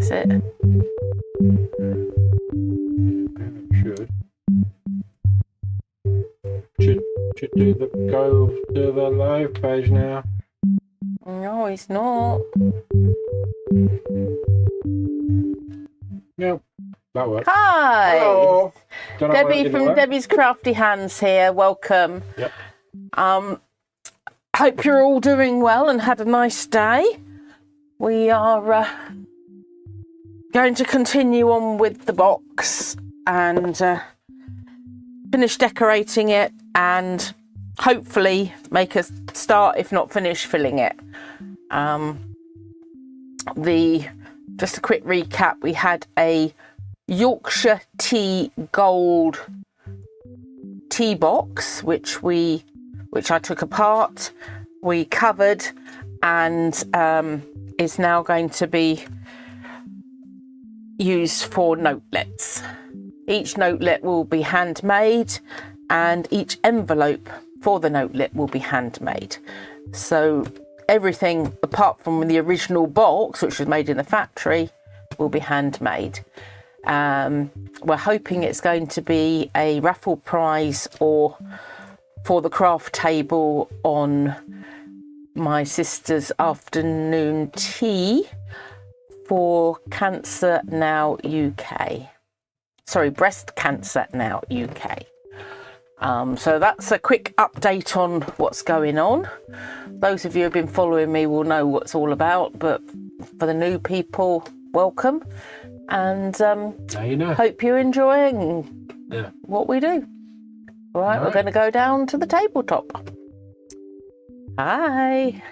is it? Should do the go to the live page now. No, he's not. Yep, that works. Hi! Hello. Don't know why that Debbie didn't from work. Debbie's Crafty Hands here. Welcome. Yep. Hope you're all doing well and had a nice day. We are going to continue on with the box and finish decorating it and hopefully make a start, if not finish, filling it. Just a quick recap, we had a Yorkshire Tea Gold tea box, which I took apart, we covered, and is now going to be used for notelets. Each notelet will be handmade, and each envelope for the notelet will be handmade. So everything apart from the original box, which was made in the factory, will be handmade. We're hoping it's going to be a raffle prize or for the craft table on my sister's afternoon tea for Cancer Now UK. Sorry, Breast Cancer Now UK. So that's a quick update on what's going on. Those of you who have been following me will know what it's all about, but for the new people, welcome. And Now you know. hope you're enjoying what we do. All right, we're going to go down to the tabletop. Hi.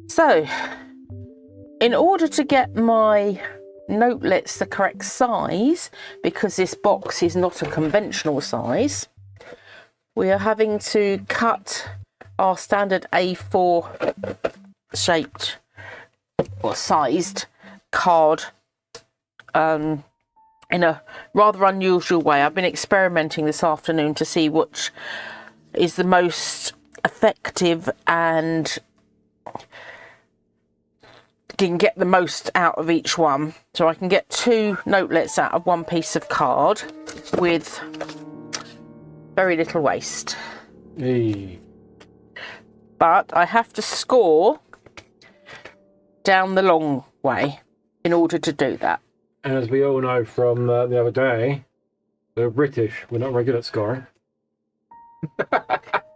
So, in order to get my notelets the correct size, because this box is not a conventional size, we are having to cut our standard A4 shaped or sized card in a rather unusual way. I've been experimenting this afternoon to see which is the most effective and can get the most out of each one. So I can get 2 notelets out of one piece of card with very little waste. Hey. But I have to score down the long way in order to do that. And as we all know from the other day, the British, we're not very good at scoring.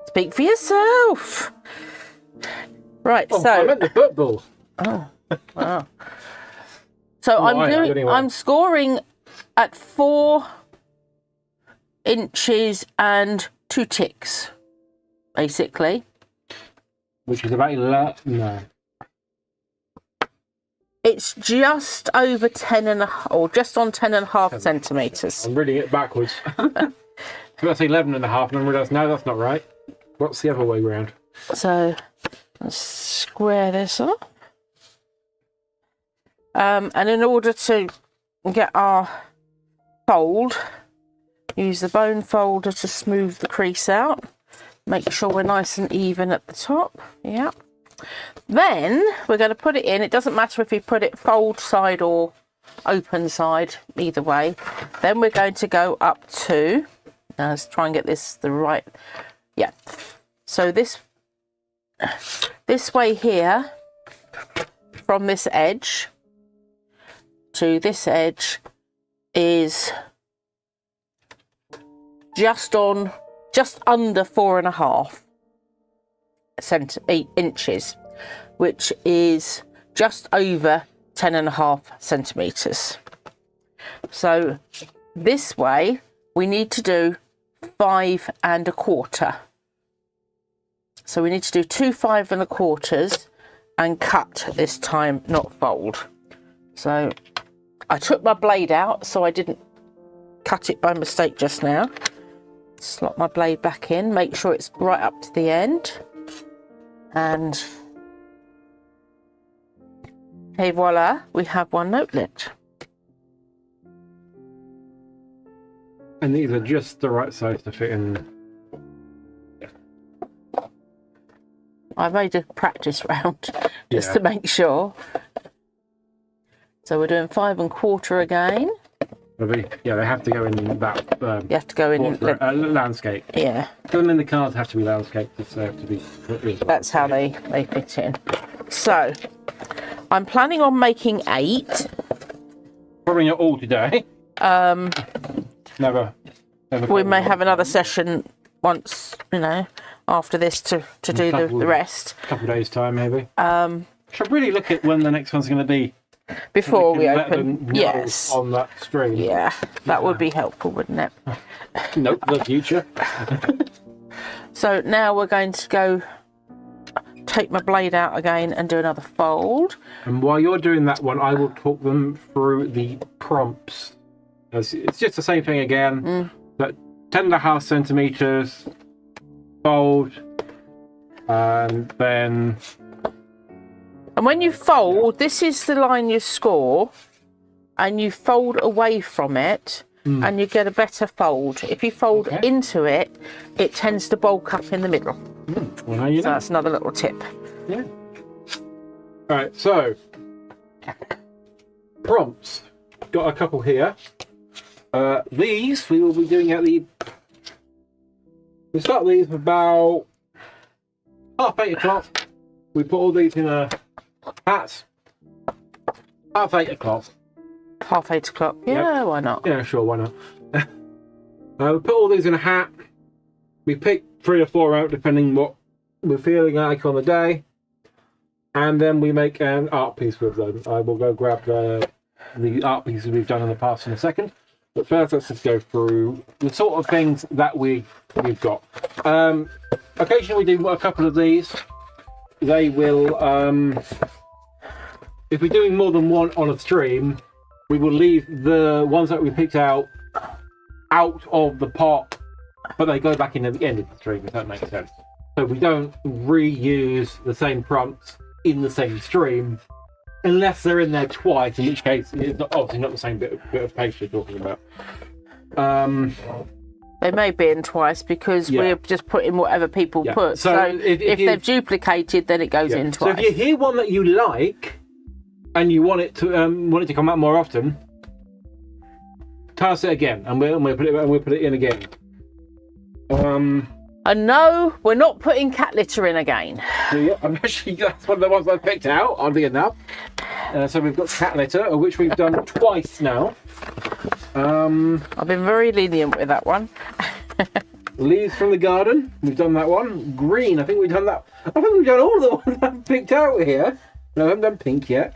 Speak for yourself. Right, Oh, so I meant the football. oh, wow. So Well, anyway. I'm scoring at 4 inches and 2 ticks, basically. Which is about 11. No. It's just over 10 and a half, or just on 10 and a half centimetres. I'm reading it backwards. That's 11 and a half, and I realised, no, that's not right. What's the other way round? So let's square this up. And in order to get our fold, use the bone folder to smooth the crease out. Make sure we're nice and even at the top. Yep. Then we're going to put it in. It doesn't matter if you put it fold side or open side, either way. Then we're going to go up to, let's try and get this the right, yeah. So this way here, from this edge to this edge is just under 4.5 inches, which is just over 10.5 centimeters. So this way we need to do 5 1/4. So we need to do 2 5 1/4s and cut this time, not fold. So I took my blade out so I didn't cut it by mistake just now. Slot my blade back in, make sure it's right up to the end, and hey, voila, we have one notelet. And these are just the right size to fit in. I made a practice round just Yeah. to make sure. So we're doing 5 1/4 again. Yeah, they have to go in that. You have to go in. Landscape. Yeah, Them in the cards have to be landscape. So they have to be. that's how they fit in. So I'm planning on making 8. Probably not all today. Never. We may have another session once, after this to do the rest. A couple of days' time, maybe. Should really look at when the next one's going to be. Before we let them open. know Yes. On that stream. Yeah, that would be helpful, wouldn't it? Nope, the future. So now we're going to go take my blade out again and do another fold. And while you're doing that one, I will talk them through the prompts. It's just the same thing again. But 10.5 centimeters, fold, and then. And when you fold, this is the line you score, and you fold away from it, and you get a better fold. If you fold into it, it tends to bulk up in the middle. Well, now you know. So that's another little tip. Yeah. All right, so prompts. Got a couple here. These we will be doing at the. We start these about 8:30 o'clock. We put all these in a hat. 8:30 o'clock. 8:30 o'clock. Yeah, why not? Yeah, sure, why not? We put all these in a hat. We pick 3 or 4 out depending what we're feeling like on the day, and then we make an art piece with them. I will go grab the art pieces we've done in the past in a second, but first let's just go through the sort of things that we've got. Occasionally we do a couple of these. They will, if we're doing more than one on a stream, we will leave the ones that we picked out of the pot, but they go back in at the end of the stream, if that makes sense. So we don't reuse the same prompts in the same stream, unless they're in there twice, in which case it's obviously not the same bit of paste you're talking about. They may be in twice because we're just putting whatever people put. So if they've duplicated, then it goes in twice. So if you hear one that you like and you want it to come out more often, tell us it again, and we'll put it in again. And no, we're not putting cat litter in again. So that's one of the ones I picked out, oddly enough. So we've got cat litter, which we've done twice now. I've been very lenient with that one. Leaves from the garden, we've done that one. Green, I think we've done that. I think we've done all of the ones I've picked out here. No, I haven't done pink yet.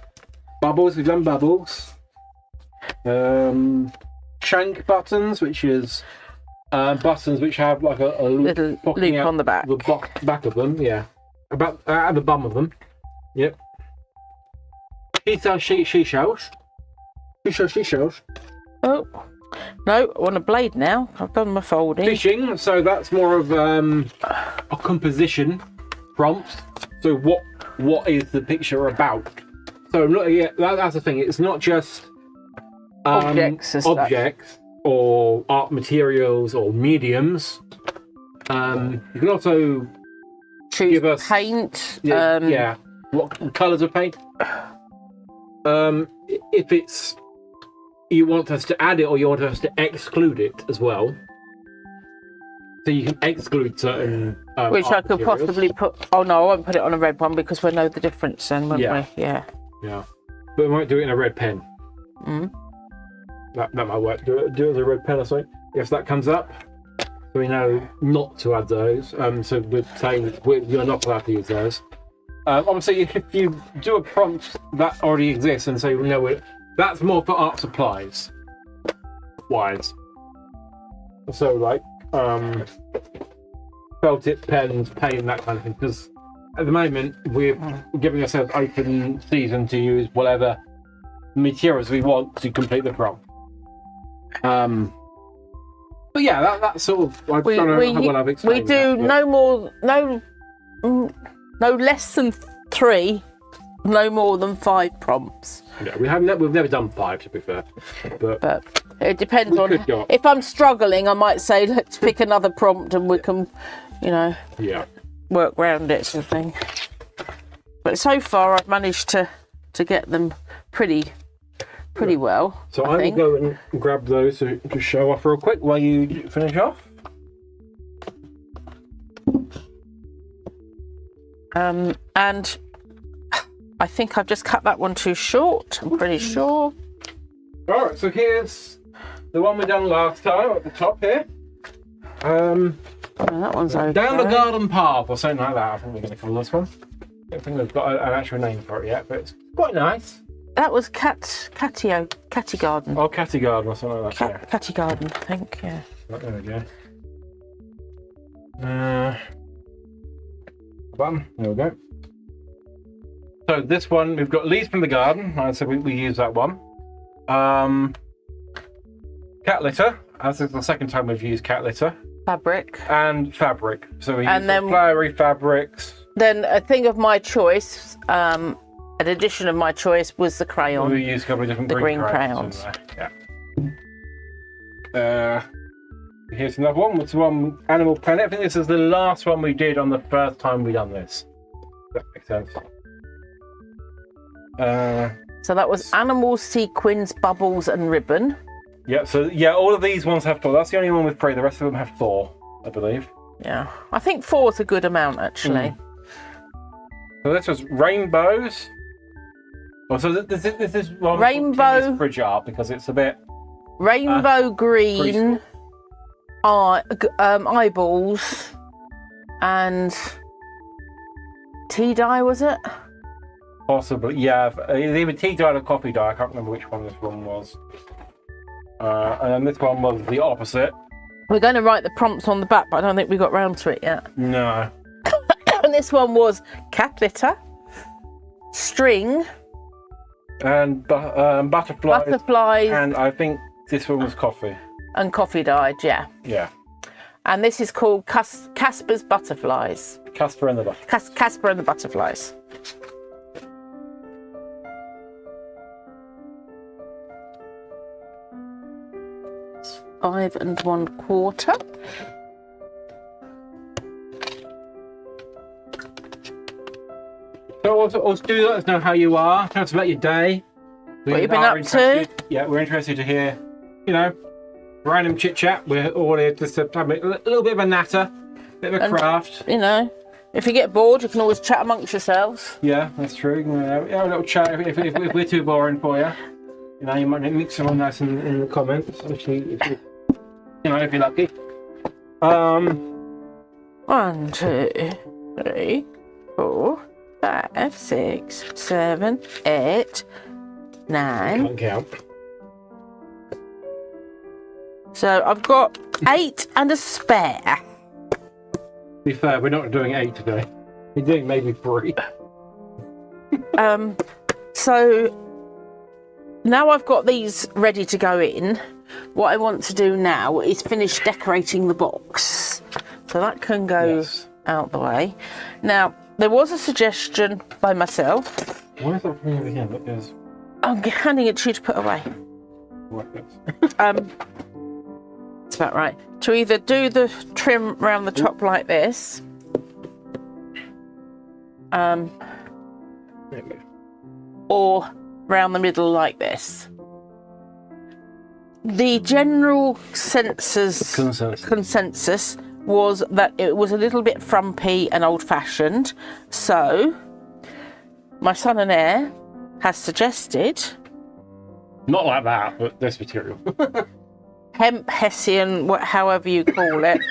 Bubbles, we've done bubbles. Shank buttons, which is buttons which have like a little loop on the back. The back of them, yeah. About at the bum of them. Yep. She-shells. Oh, no, I want a blade now. I've done my folding. Fishing, so that's more of a composition prompt. So what is the picture about? So that's the thing. It's not just objects or art materials or mediums. You can also choose paint. What colours of paint? If it's you want us to add it or you want us to exclude it as well. So you can exclude certain which I could materials. possibly put. Oh no, I won't put it on a red one because we'll know the difference then, won't we? Yeah. Yeah. But we might do it in a red pen. That might work. Do it as a red pen or something. If that comes up, so we know not to add those. So we're saying you're not allowed to use those. Obviously, if you do a prompt that already exists and say, no, that's more for art supplies wise. So like felt tip pens, paint, that kind of thing. Because at the moment we're giving ourselves open season to use whatever materials we want to complete the prompt. But yeah, that's sort of I don't know what I've explained. We do no less than 3, no more than 5 prompts. Yeah, we've never done 5 to be fair, but it depends on if I'm struggling. I might say let's pick another prompt and we can, work around it sort of thing. But so far I've managed to get them pretty pretty well. So I will go and grab those to show off real quick while you finish off. And I think I've just cut that one too short. I'm pretty sure. All right, so here's the one we done last time at the top here. That one's okay. Down the garden path or something like that. I think we're going to call this one. I don't think we've got an actual name for it yet, but it's quite nice. That was Catty Garden. Oh, Catty Garden or something like that. Catty Garden, I think. Yeah. There we go. Button. There we go. So this one, we've got leaves from the garden. So we use that one. Cat litter. This is the second time we've used cat litter. Fabric. And fabric. So we use then, flowery fabrics. Then a thing of my choice, an addition of my choice was the crayon. We used a couple of different green crayons. Yeah. Here's another one. What's the one? Animal Planet. I think this is the last one we did on the first time we done this. That makes sense. So that was animal sequins, bubbles, and ribbon. Yeah. So yeah, all of these ones have 4. That's the only one with 3. The rest of them have 4, I believe. Yeah, I think 4 is a good amount actually. So this was rainbows. Oh, so this is one rainbow fridge art because it's a bit rainbow green. Eyeballs and tea dye, was it? Possibly, yeah. Either tea dye or coffee dye. I can't remember which one this one was. And then this one was the opposite. We're going to write the prompts on the back, but I don't think we got round to it yet. No. And this one was cat litter, string, and butterflies. Butterflies. And I think this one was coffee. And coffee dyed, yeah. Yeah. And this is called Casper's Butterflies. Casper and the Butterflies. Casper and the Butterflies. It's 5 1/4. So also do let us know how you are. Tell us about your day. What you've been up to. Yeah, we're interested to hear, random chit chat. We're all here just to have a little bit of a natter, bit of a craft. If you get bored, you can always chat amongst yourselves. Yeah, that's true. You can have a little chat if we're too boring for you. You might mix someone nice in the comments. Actually, if you're lucky. 1, 2, 3, 4, 5, 6, 7, 8, 9. Can't count. So I've got 8 and a spare. To be fair, we're not doing 8 today. We're doing maybe 3. So now I've got these ready to go in. What I want to do now is finish decorating the box. So that can go out the way. Now, there was a suggestion by myself. Why is that thing over here? Look, there's... I'm handing it to you to put away. It's about right. To either do the trim around the top like this. Or round the middle like this. The general consensus was that it was a little bit frumpy and old-fashioned. So, my son and heir has suggested... Not like that, but this material. Hemp, Hessian, however you call it.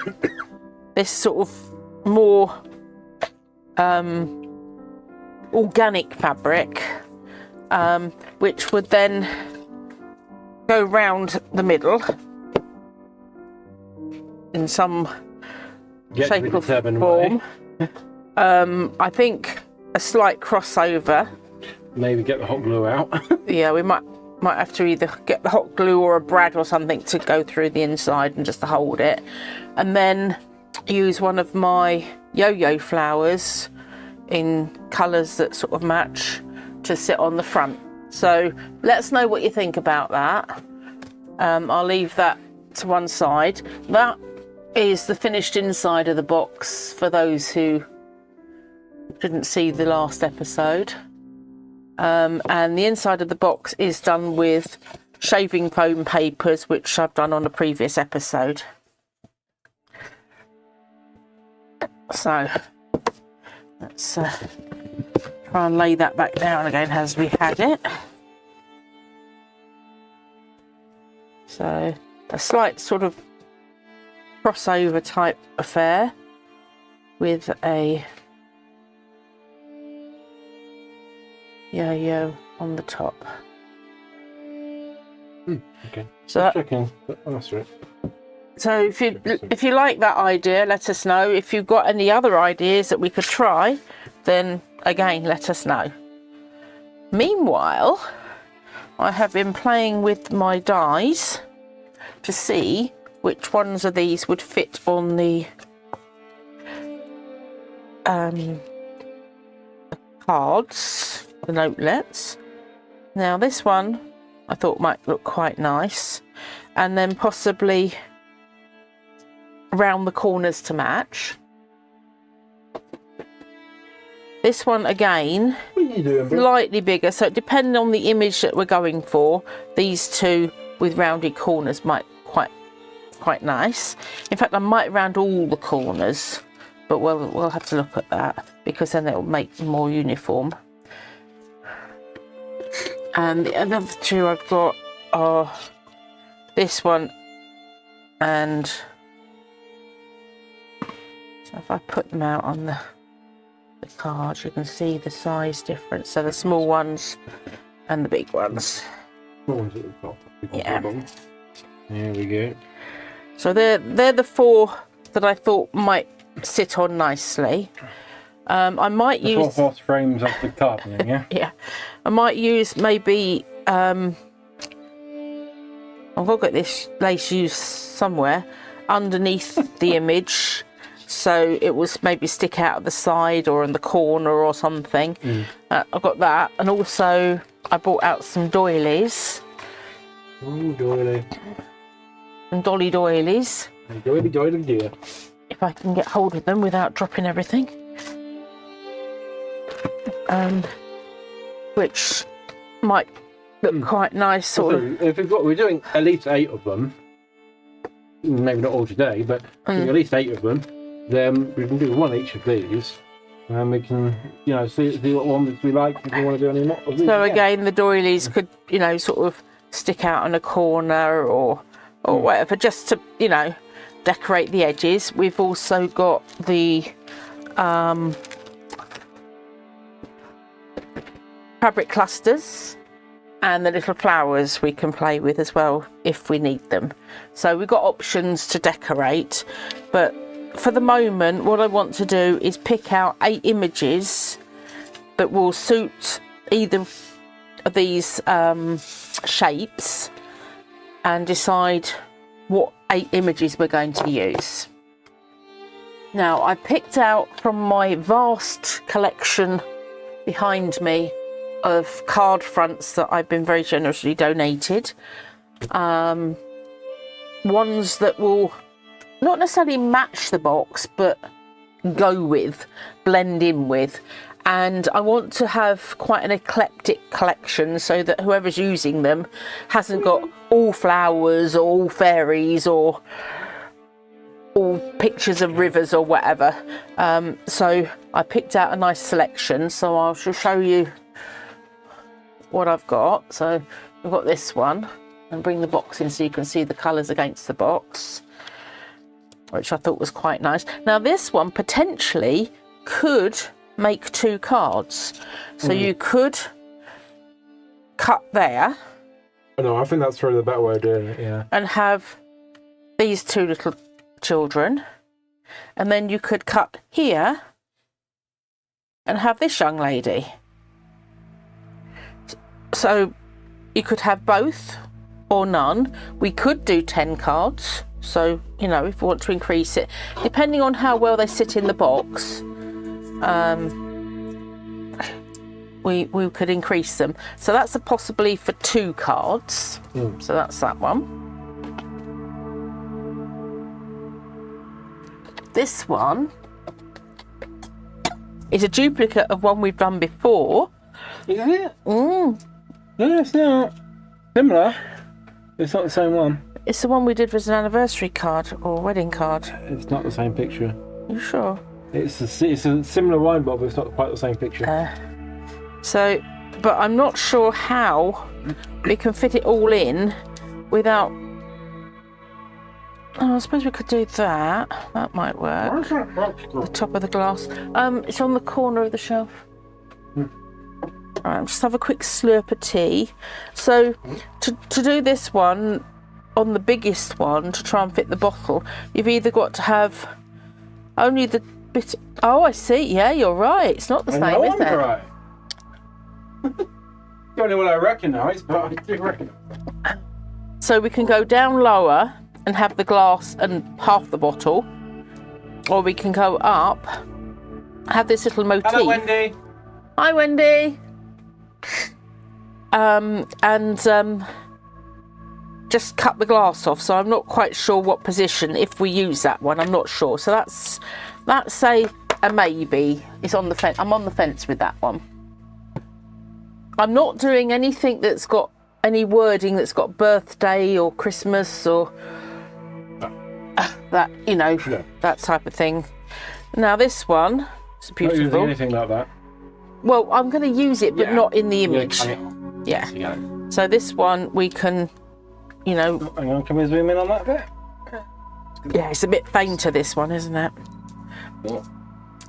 This sort of more organic fabric, which would then go round the middle in some shape or form. I think a slight crossover. Maybe get the hot glue out. Yeah, we might have to either get the hot glue or a brad or something to go through the inside and just to hold it, and then use one of my yo-yo flowers in colours that sort of match to sit on the front. So let us know what you think about that. I'll leave that to one side. That is the finished inside of the box for those who didn't see the last episode. And the inside of the box is done with shaving foam papers, which I've done on a previous episode. So let's try and lay that back down again as we had it. So a slight sort of crossover type affair with a yo-yo on the top. Okay. So Checking. That's right. So if you like that idea, let us know. If you've got any other ideas that we could try, then again, let us know. Meanwhile, I have been playing with my dies to see which ones of these would fit on the cards, the notelets. Now this one I thought might look quite nice, and then possibly around the corners to match. This one again, What are you doing, bro? slightly bigger, so depending on the image that we're going for, these two with rounded corners might quite nice. In fact, I might round all the corners, but we'll have to look at that, because then it'll make them more uniform. And the other two I've got are this one, and so if I put them out on the cards, you can see the size difference. So the small ones and the big ones. What ones at the top? Big ones Yeah. at the bottom. There we go. So they're the four that I thought might sit on nicely. I might The use 4 horse frames off the card, yeah? yeah, I might use maybe I've got this lace used somewhere underneath the image, so it was maybe stick out of the side or in the corner or something. I've got that, and also I brought out some doilies. Oh, doily. And dolly doilies, Doily, dear. if I can get hold of them without dropping everything. Which might look quite nice, sort of. If we're doing at least 8 of them, maybe not all today, but doing at least 8 of them, then we can do one each of these, and we can, see what ones we like. If we want to do any more of these. So again, the doilies could, sort of stick out in a corner or whatever, just to, decorate the edges. We've also got the fabric clusters and the little flowers we can play with as well if we need them. So we've got options to decorate, but for the moment what I want to do is pick out 8 images that will suit either of these shapes and decide what 8 images we're going to use. Now, I picked out from my vast collection behind me of card fronts that I've been very generously donated, ones that will not necessarily match the box but go with, blend in with, and I want to have quite an eclectic collection so that whoever's using them hasn't got all flowers or all fairies or all pictures of rivers or whatever. So I picked out a nice selection, so I shall show you what I've got. So I've got this one, and bring the box in so you can see the colours against the box, which I thought was quite nice. Now this one potentially could make 2 cards, so you could cut there. No, I think that's probably the better way of doing it, yeah. And have these 2 little children, and then you could cut here and have this young lady. So you could have both or none. We could do 10 cards, so if we want to increase it depending on how well they sit in the box, we could increase them. So that's a possibly for 2 cards. So that's that one. This one is a duplicate of one we've done before, Is it? Mm. No, it's not. Similar. It's not the same one. It's the one we did as an anniversary card or wedding card. It's not the same picture. You sure? It's a similar wine bottle, but it's not quite the same picture. But I'm not sure how we can fit it all in without. Oh, I suppose we could do that. That might work. The top of the glass. It's on the corner of the shelf. All right, just have a quick slurp of tea. So, to do this one, on the biggest one, to try and fit the bottle, you've either got to have only the bit. Oh, I see. Yeah, you're right. It's not the same, is it? Right. Don't know what I recognise, but I do recognise. So we can go down lower and have the glass and half the bottle, or we can go up, have this little motif. Hello, Wendy. Hi, Wendy. Just cut the glass off. So I'm not quite sure what position if we use that one. I'm not sure. So that's a maybe. It's on the fence. I'm on the fence with that one. I'm not doing anything that's got any wording that's got birthday or Christmas or that, that type of thing. Now this one, it's beautiful. Not using anything like that. Well, I'm going to use it, but not in the image. Yeah. So this one we can, Hang on, can we zoom in on that bit? Yeah, it's a bit fainter, this one, isn't it? Yeah.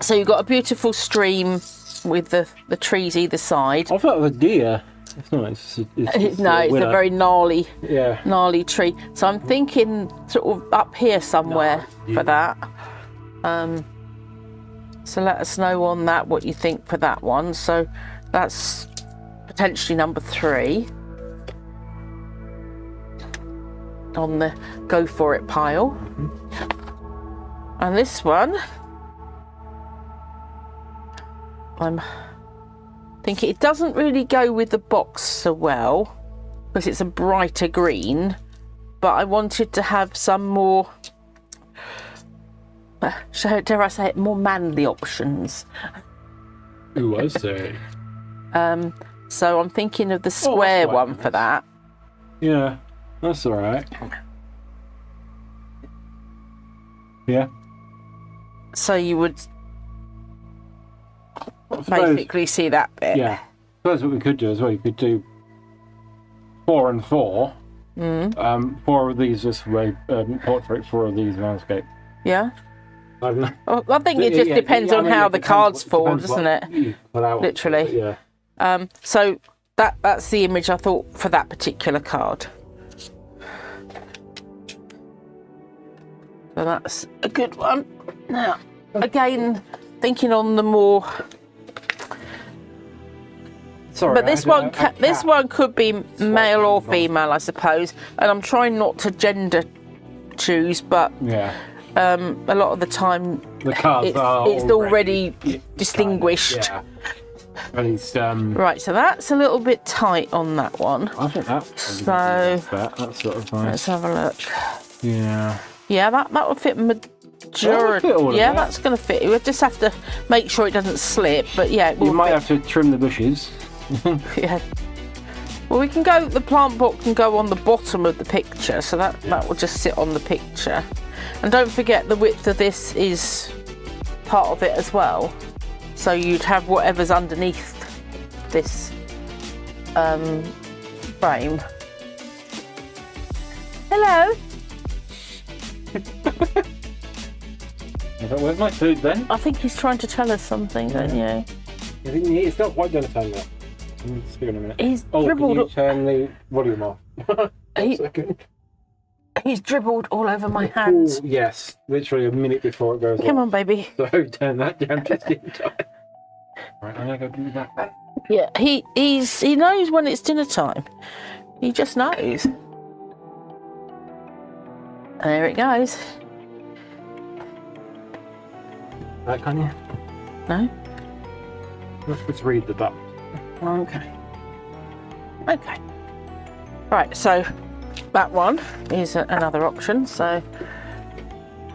So you've got a beautiful stream with the trees either side. I thought it was a deer. It's not. It's It's a very gnarly tree. So I'm thinking sort of up here somewhere for that. So let us know on that what you think for that one. So that's potentially number 3 on the go for it pile. And this one, I'm thinking it doesn't really go with the box so well because it's a brighter green, but I wanted to have some more, dare I say it, more manly options. Who was there? So I'm thinking of the square one for that. Yeah, that's all right. Yeah. So you would basically see that bit. Yeah. I suppose what we could do as well, you could do 4 and 4. 4 of these this way, portrait, 4 of these landscape. Yeah. I don't know. Well, I think it just depends on how the cards fall, doesn't it? Literally. Yeah. So that's the image I thought for that particular card. So that's a good one. Now, again, thinking on the more. Sorry, but this one could be male or female, I suppose. And I'm trying not to gender choose, but a lot of the time the cards it's already distinguished. Yeah. At least, right, so that's a little bit tight on that one. I think that's sort of nice. Let's have a look. Yeah. Yeah, that will fit majority. Yeah, that's going to fit. We just have to make sure it doesn't slip. But yeah, it will you might have to trim the bushes. Yeah. Well, we can go. The plant pot can go on the bottom of the picture, so that will just sit on the picture. And don't forget the width of this is part of it as well. So you'd have whatever's underneath this frame. Hello. Where's my food then? I think he's trying to tell us something, don't you? I think it's not quite done time yet. Let's see in a minute. He's dribbled. Can you turn the volume off? He's dribbled all over my hands. Ooh, yes, literally a minute before it goes off. Come on, baby. So turn that down just in time. Right, I'm gonna go do that then. Yeah, he knows when it's dinner time. He just knows. There it goes. That can you? No? Let's read the back. Okay. Right, so that one is another option. So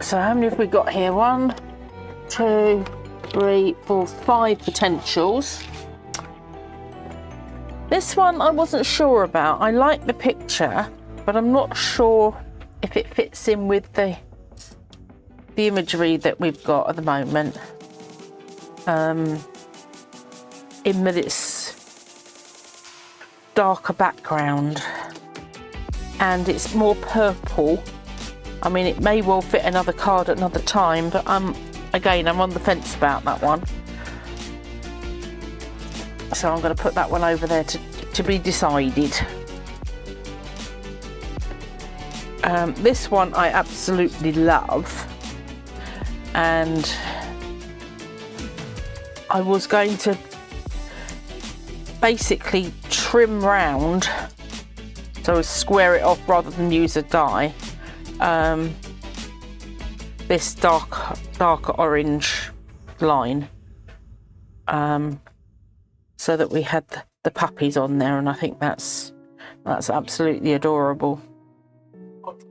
how many have we got here? 1, 2, 3, 4, 5 potentials. This one I wasn't sure about. I like the picture, but I'm not sure if it fits in with the imagery that we've got at the moment. In that it's darker background and it's more purple. I mean, it may well fit another card at another time, but again, I'm on the fence about that one. So I'm going to put that one over there to be decided. This one I absolutely love, and I was going to basically trim round, so square it off rather than use a die. This dark orange line, so that we had the puppies on there, and I think that's absolutely adorable.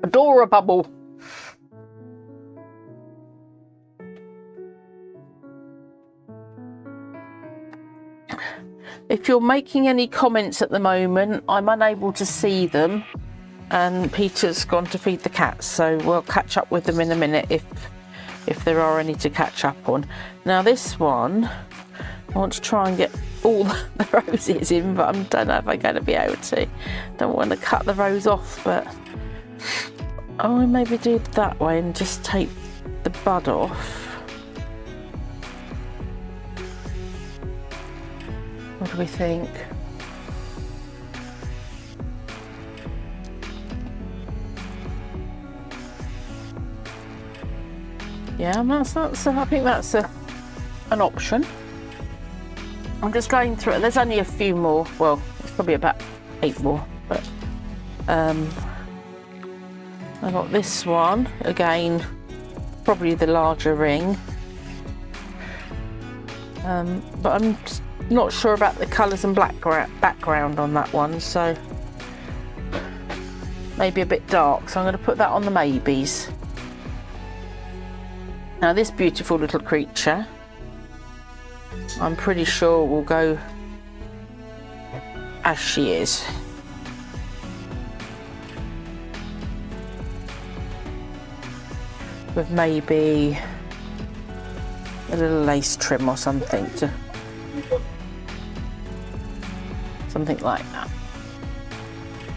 Adorable. If you're making any comments at the moment, I'm unable to see them, and Peter's gone to feed the cats, so we'll catch up with them in a minute if there are any to catch up on. Now this one, I want to try and get all the roses in, but I don't know if I'm going to be able to. Don't want to cut the rose off, but I'll maybe do it that way and just take the bud off. What do we think? Yeah, I think that's an option. I'm just going through it. There's only a few more. Well, it's probably about 8 more, but I got this one again, probably the larger ring. But I'm not sure about the colours and background on that one, so maybe a bit dark. So I'm going to put that on the maybes. Now this beautiful little creature, I'm pretty sure will go as she is. With maybe a little lace trim or something something like that.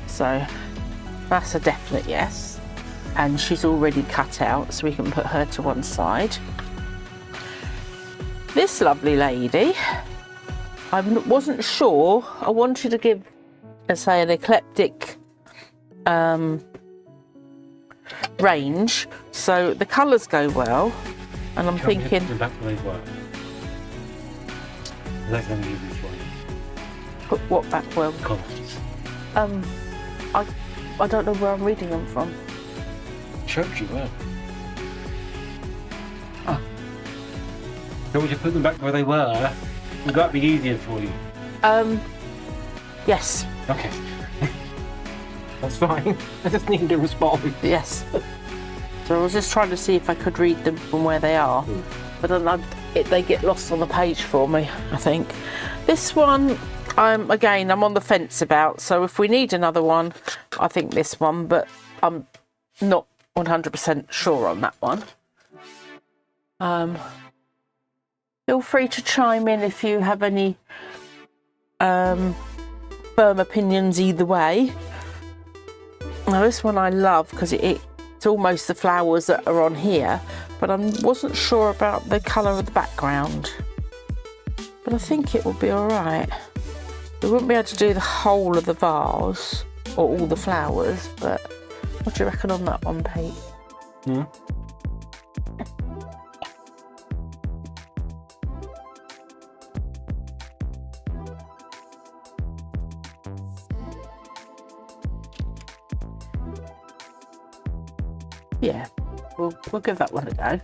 So that's a definite yes. And she's already cut out, so we can put her to one side. This lovely lady, I wasn't sure. I wanted to give, let's say, an eclectic range, so the colours go well. And I'm thinking, put what back well? I don't know where I'm reading them from. Showed you were. So would you put them back where they were? Would that be easier for you? Yes. Okay. That's fine. I just need to respond. Yes. So I was just trying to see if I could read them from where they are, but then they get lost on the page for me, I think. This one, again, I'm on the fence about. So if we need another one, I think this one, but I'm not 100% sure on that one. Feel free to chime in if you have any firm opinions either way. Now this one I love because it's almost the flowers that are on here, but I wasn't sure about the colour of the background. But I think it will be alright. We wouldn't be able to do the whole of the vase or all the flowers, but what do you reckon on that one, Pete? Yeah, we'll give that one a go.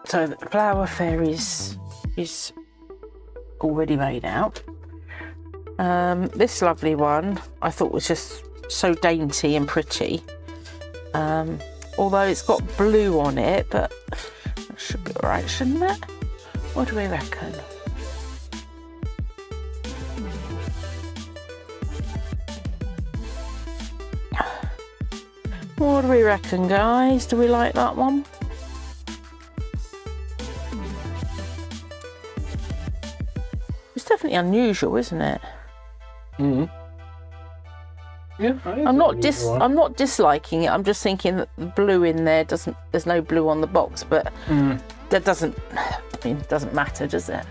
So the flower fairies is already made out. This lovely one I thought was just so dainty and pretty. Although it's got blue on it, but that should be alright, shouldn't it? What do we reckon? What do we reckon, guys? Do we like that one? It's definitely unusual, isn't it? Mm. Yeah, I'm not disliking it. I'm just thinking that the blue in there doesn't. There's no blue on the box, but that doesn't. I mean, it doesn't matter, does it?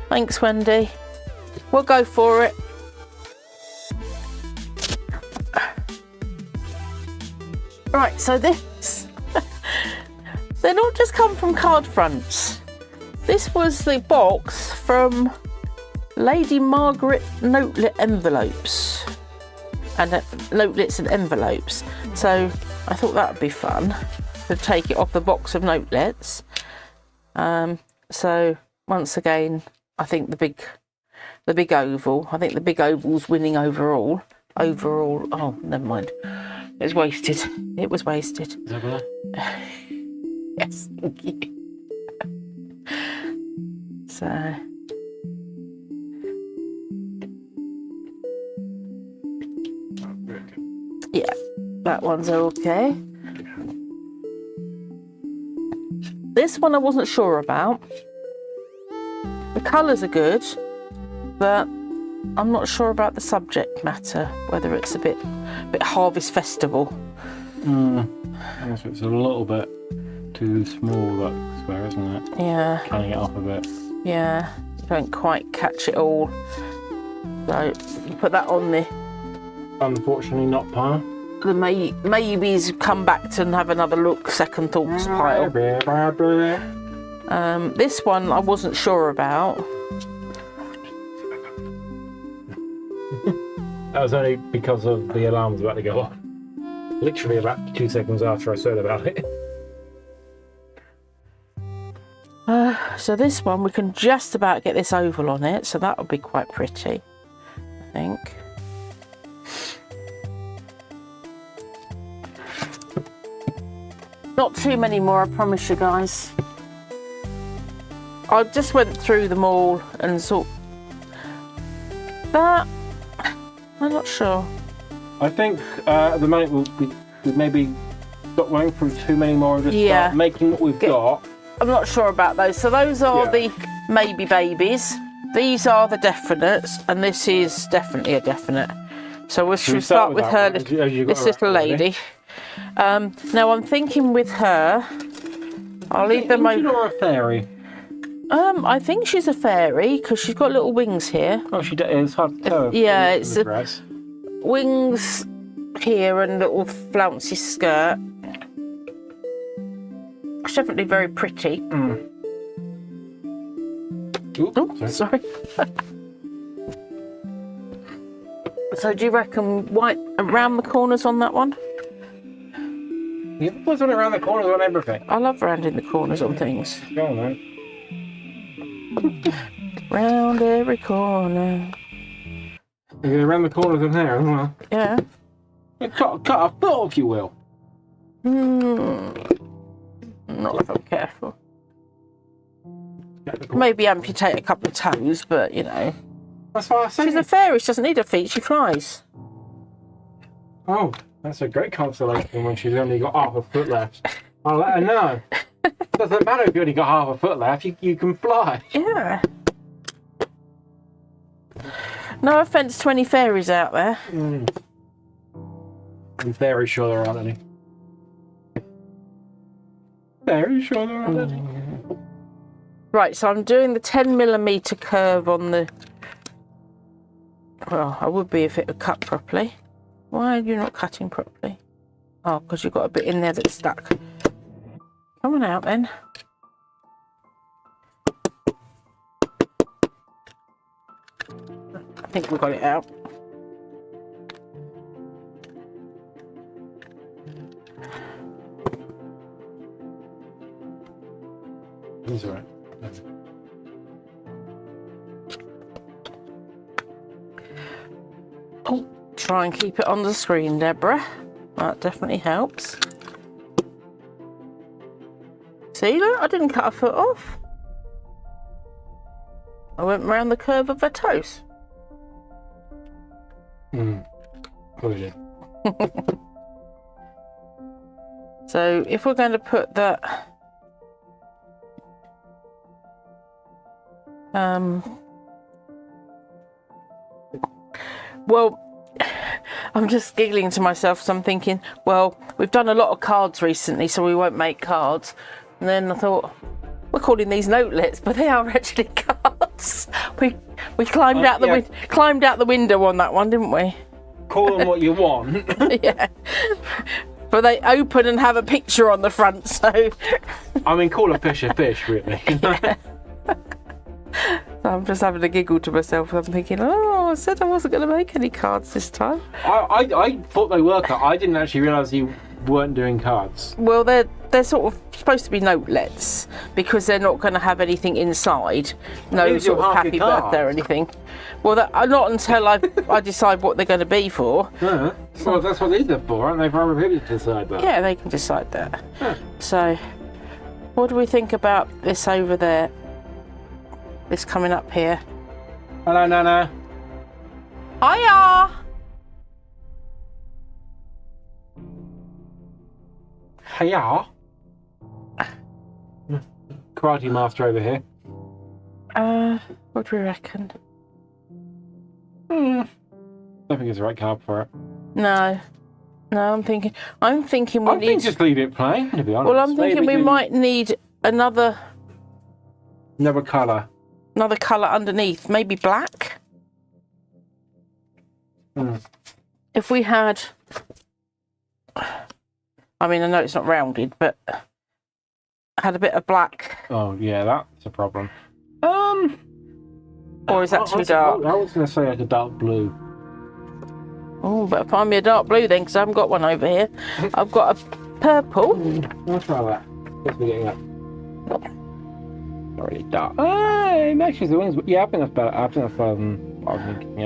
Thanks, Wendy. We'll go for it. Right, so this. They're not just come from card fronts. This was the box from Lady Margaret notelet envelopes and notelets and envelopes. So I thought that would be fun to take it off the box of notelets. So once again, I think the big oval. I think the big oval's winning overall. Oh, never mind. It was wasted. It was wasted. Is that better? Yes, thank you. So. Yeah, that one's okay. This one I wasn't sure about. The colours are good, but I'm not sure about the subject matter, whether it's a bit Harvest Festival. Yes, it's a little bit too small, that square, isn't it? Yeah. Cutting it off a bit. Yeah, you don't quite catch it all. So you put that on the Unfortunately, not pile. the maybes come back to have another look, second thoughts pile. This one I wasn't sure about. That was only because of the alarm was about to go off. Literally about 2 seconds after I said about it. So this one, we can just about get this oval on it, so that would be quite pretty, I think. Not too many more, I promise you guys. I just went through them all and thought that I'm not sure. I think at the moment we maybe got running through too many more of this. Yeah. Start making what we've got. I'm not sure about those. So those are the maybe babies. These are the definites, and this is definitely a definite. So we'll start with her, this little lady. Now I'm thinking with her, I'll leave them over. Or a fairy? I think she's a fairy because she's got little wings here. Oh, she does. It's hard to tell. Yeah, it's the dress. Wings here and little flouncy skirt. It's definitely very pretty. Ooh, Sorry. So do you reckon white around the corners on that one? You put it around the corners on everything. I love rounding the corners on things. Go on, then. Round every corner. You're going around the corners in there as well. Yeah. Cut a foot, if you will. Not if I'm careful. Maybe amputate a couple of toes, but you know. That's what I said. She's a fairy, she doesn't need her feet, she flies. Oh, that's a great consolation when she's only got half a foot left. I'll let her know. Doesn't matter if you only got half a foot left, you can fly. Yeah. No offence to any fairies out there. I'm very sure there aren't any. Very sure there aren't any. Right, so I'm doing the 10mm curve on the... Well, I would be if it would cut properly. Why are you not cutting properly? Oh, because you've got a bit in there that's stuck. Come on out then. I think we got it out. That's all right. Oh, try and keep it on the screen, Deborah. That definitely helps. See, look, I didn't cut a foot off. I went round the curve of her toes. Brilliant. So if we're going to put that, well, I'm just giggling to myself. So I'm thinking, well, we've done a lot of cards recently, so we won't make cards. And then I thought, we're calling these notelets, but they are actually cards. We climbed out the climbed out the window on that one, didn't we? Call them what you want. Yeah. But they open and have a picture on the front, so. I mean, call a fish, really. Yeah. So I'm just having a giggle to myself. I'm thinking, oh, I said I wasn't going to make any cards this time. I thought they were cards. I didn't actually realise you weren't doing cards. Well, they're sort of supposed to be notelets because they're not going to have anything inside. No sort of happy birthday or anything. Well, not until I decide what they're going to be for. Yeah. Well, that's what these are for, aren't they? For other people to decide that. Yeah, they can decide that. Yeah. So, what do we think about this over there? This coming up here. Hello, Nana. Hiya! Hiya. Karate master over here. What do we reckon? I don't think it's the right card for it. No, I'm thinking we I need. think just leave it plain, to be honest. Well, I'm thinking we might need another colour. Another colour underneath, maybe black. If we had, I mean, I know it's not rounded, but had a bit of black. Oh yeah, that's a problem. Or is that too dark? I was going to say like a dark blue. Oh, better find me a dark blue then, because I haven't got one over here. I've got a purple. I'll try that. What's we getting up? Not really dark. It matches the wings. Yeah, I think that's better. I think that's better than what I was thinking.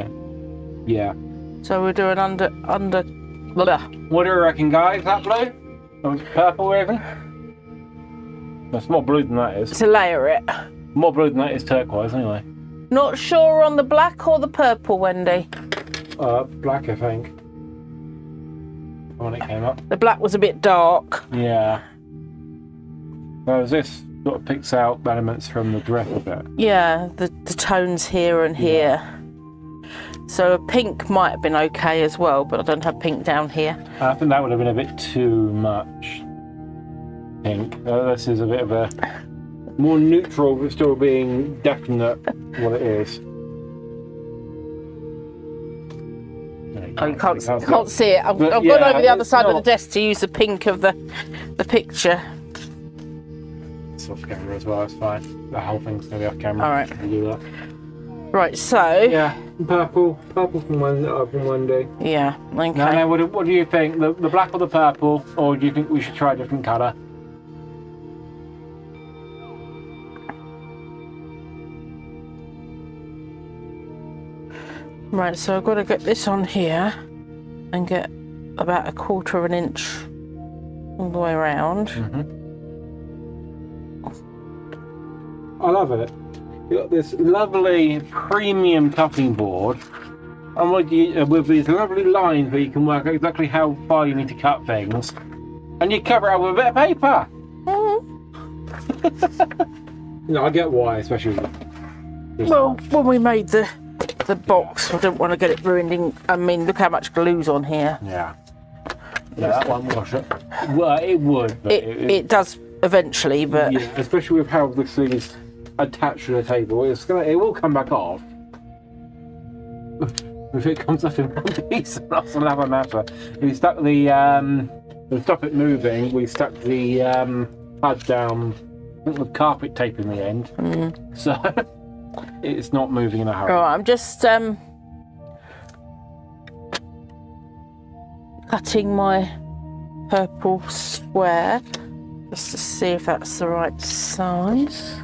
Yeah. So we're doing under. Blah. What do you reckon, guys? That blue? Or is it purple even? That's more blue than that is. To layer it. More blue than that is turquoise, anyway. Not sure on the black or the purple, Wendy. Black, I think. When it came up. The black was a bit dark. Yeah. Whereas this sort of picks out elements from the dress a bit. Yeah, the tones here and here. So a pink might have been okay as well, but I don't have pink down here. I think that would have been a bit too much pink. This is a bit of a more neutral, but still being definite what it is. Oh, you can't see it. I've gone over the other side of the desk to use the pink of the picture. It's off camera as well, it's fine. The whole thing's going to be off camera. All right. We'll do that. Right, so... Yeah, purple from one day. Yeah, okay. Now, what do you think? The black or the purple? Or do you think we should try a different colour? Right, so I've got to get this on here and get about 1/4 of an inch all the way around. I love it. You've got this lovely premium cutting board, and with these lovely lines where you can work out exactly how far you need to cut things, and you cover it up with a bit of paper. No, I get why, especially with Well, when we made the box, I don't want to get it ruined. I mean, look how much glue's on here. Yeah, that won't wash it. Well, it would. But it does eventually, but yeah, especially with how this thing is attached to the table, it will come back off. If it comes off in one piece, that's another matter. We stuck to stop it moving, we stuck the pad down, I think with carpet tape in the end, so it's not moving in a hurry. Right, I'm just cutting my purple square just to see if that's the right size.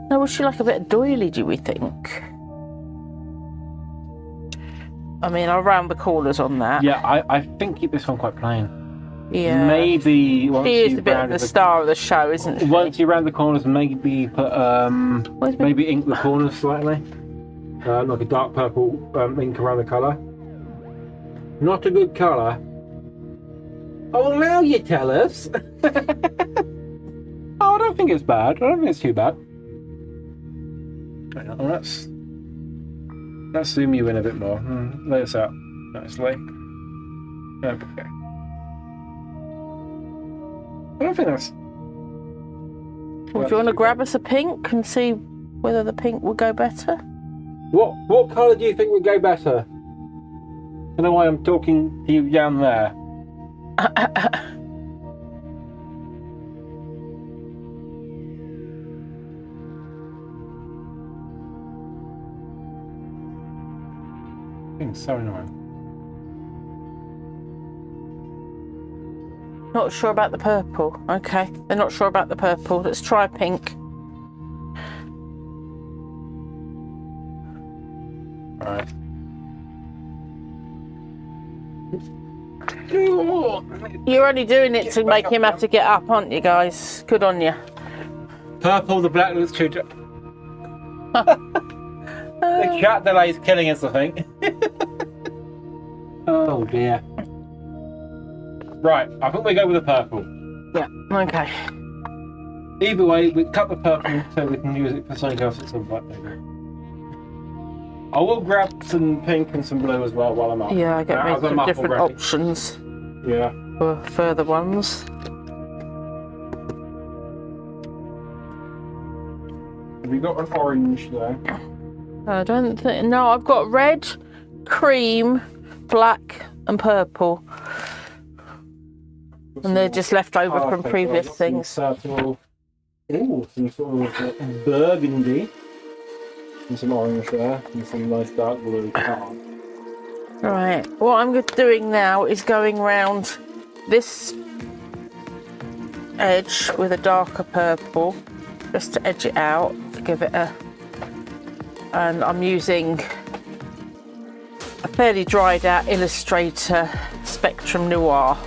Now, would she like a bit of doily, do we think? I mean, I'll round the corners on that. Yeah, I think keep this one quite plain. Yeah. Maybe once she is a bit of the star of the show, isn't she? Once you round the corners, maybe put maybe ink the corners slightly. like a dark purple ink around the colour. Not a good colour. Oh, now you tell us. Oh, I don't think it's bad. I don't think it's too bad. Oh, let's zoom you in a bit more. Lay this out nicely. Okay. I don't think that's... Well, do you want to grab us a pink and see whether the pink will go better? What colour do you think would go better? I don't know why I'm talking to you down there. It's so annoying. Not sure about the purple. Okay, they're not sure about the purple. Let's try pink. All right. You're only doing it to make him have to get up, aren't you, guys? Good on you. Purple, the black looks too... The chat delay is killing us, I think. Oh dear. Right, I think we go with the purple. Yeah, okay. Either way, we cut the purple so we can use it for something else at some point, maybe. I will grab some pink and some blue as well while I'm up. Yeah, I get maybe some different ready. options Yeah. for further ones. Have you got an orange there? I don't think... No, I've got red, cream, black and purple. And they're just left over from previous things. Some sort of burgundy. And some orange there. And some nice dark blue. Right, what I'm doing now is going round this edge with a darker purple, just to edge it out, to give it a... And I'm using a fairly dried out Illustrator Spectrum Noir.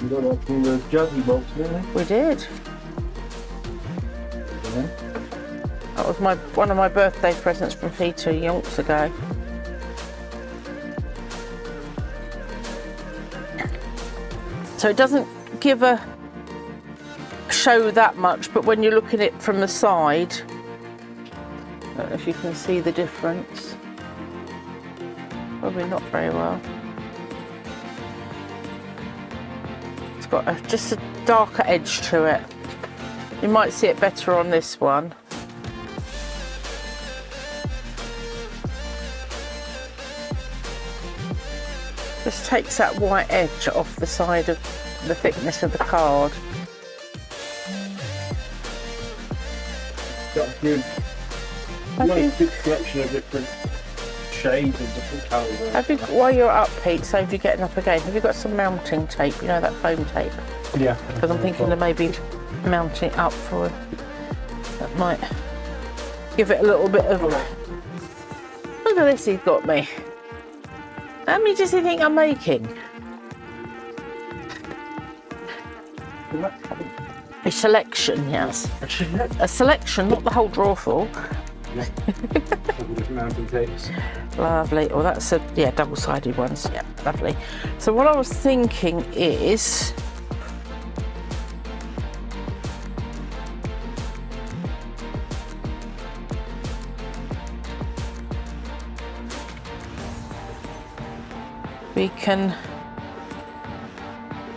You got that from the juggy box, didn't you? We did. Yeah. That was one of my birthday presents from Peter yonks ago. So it doesn't give a show that much, but when you look at it from the side, I don't know if you can see the difference. Probably not very well. It's got just a darker edge to it. You might see it better on this one. Just takes that white edge off the side of the thickness of the card. Got a good, nice big selection of different shades and different colours. Have you, while you're up, Pete, so if you're getting up again, have you got some mounting tape? You know, that foam tape? Yeah. Because I'm thinking of maybe mounting it up for that might give it a little bit of... Look at this he's got me. How many does he think I'm making? A selection, yes. A selection, not the whole drawer full. Mountain tapes. Lovely. Well, that's a, yeah, double-sided ones. Yeah, lovely. So what I was thinking is... we can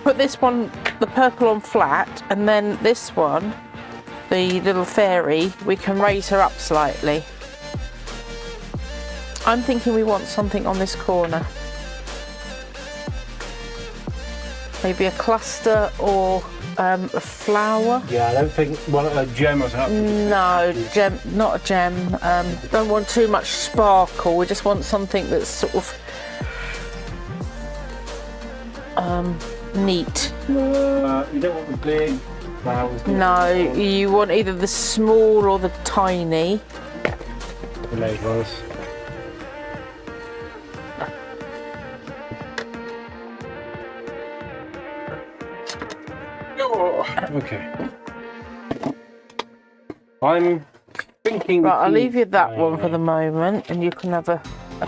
put this one, the purple, on flat, and then this one, the little fairy, we can raise her up slightly. I'm thinking we want something on this corner. Maybe a cluster or a flower. Yeah, I don't think a gem or something. No, gem, not a gem. Don't want too much sparkle. We just want something that's sort of neat. You don't want the big flowers. No, you want either the small or the tiny. The late ones. Okay. I'm thinking. Right, I'll leave you that one for the moment, and you can have a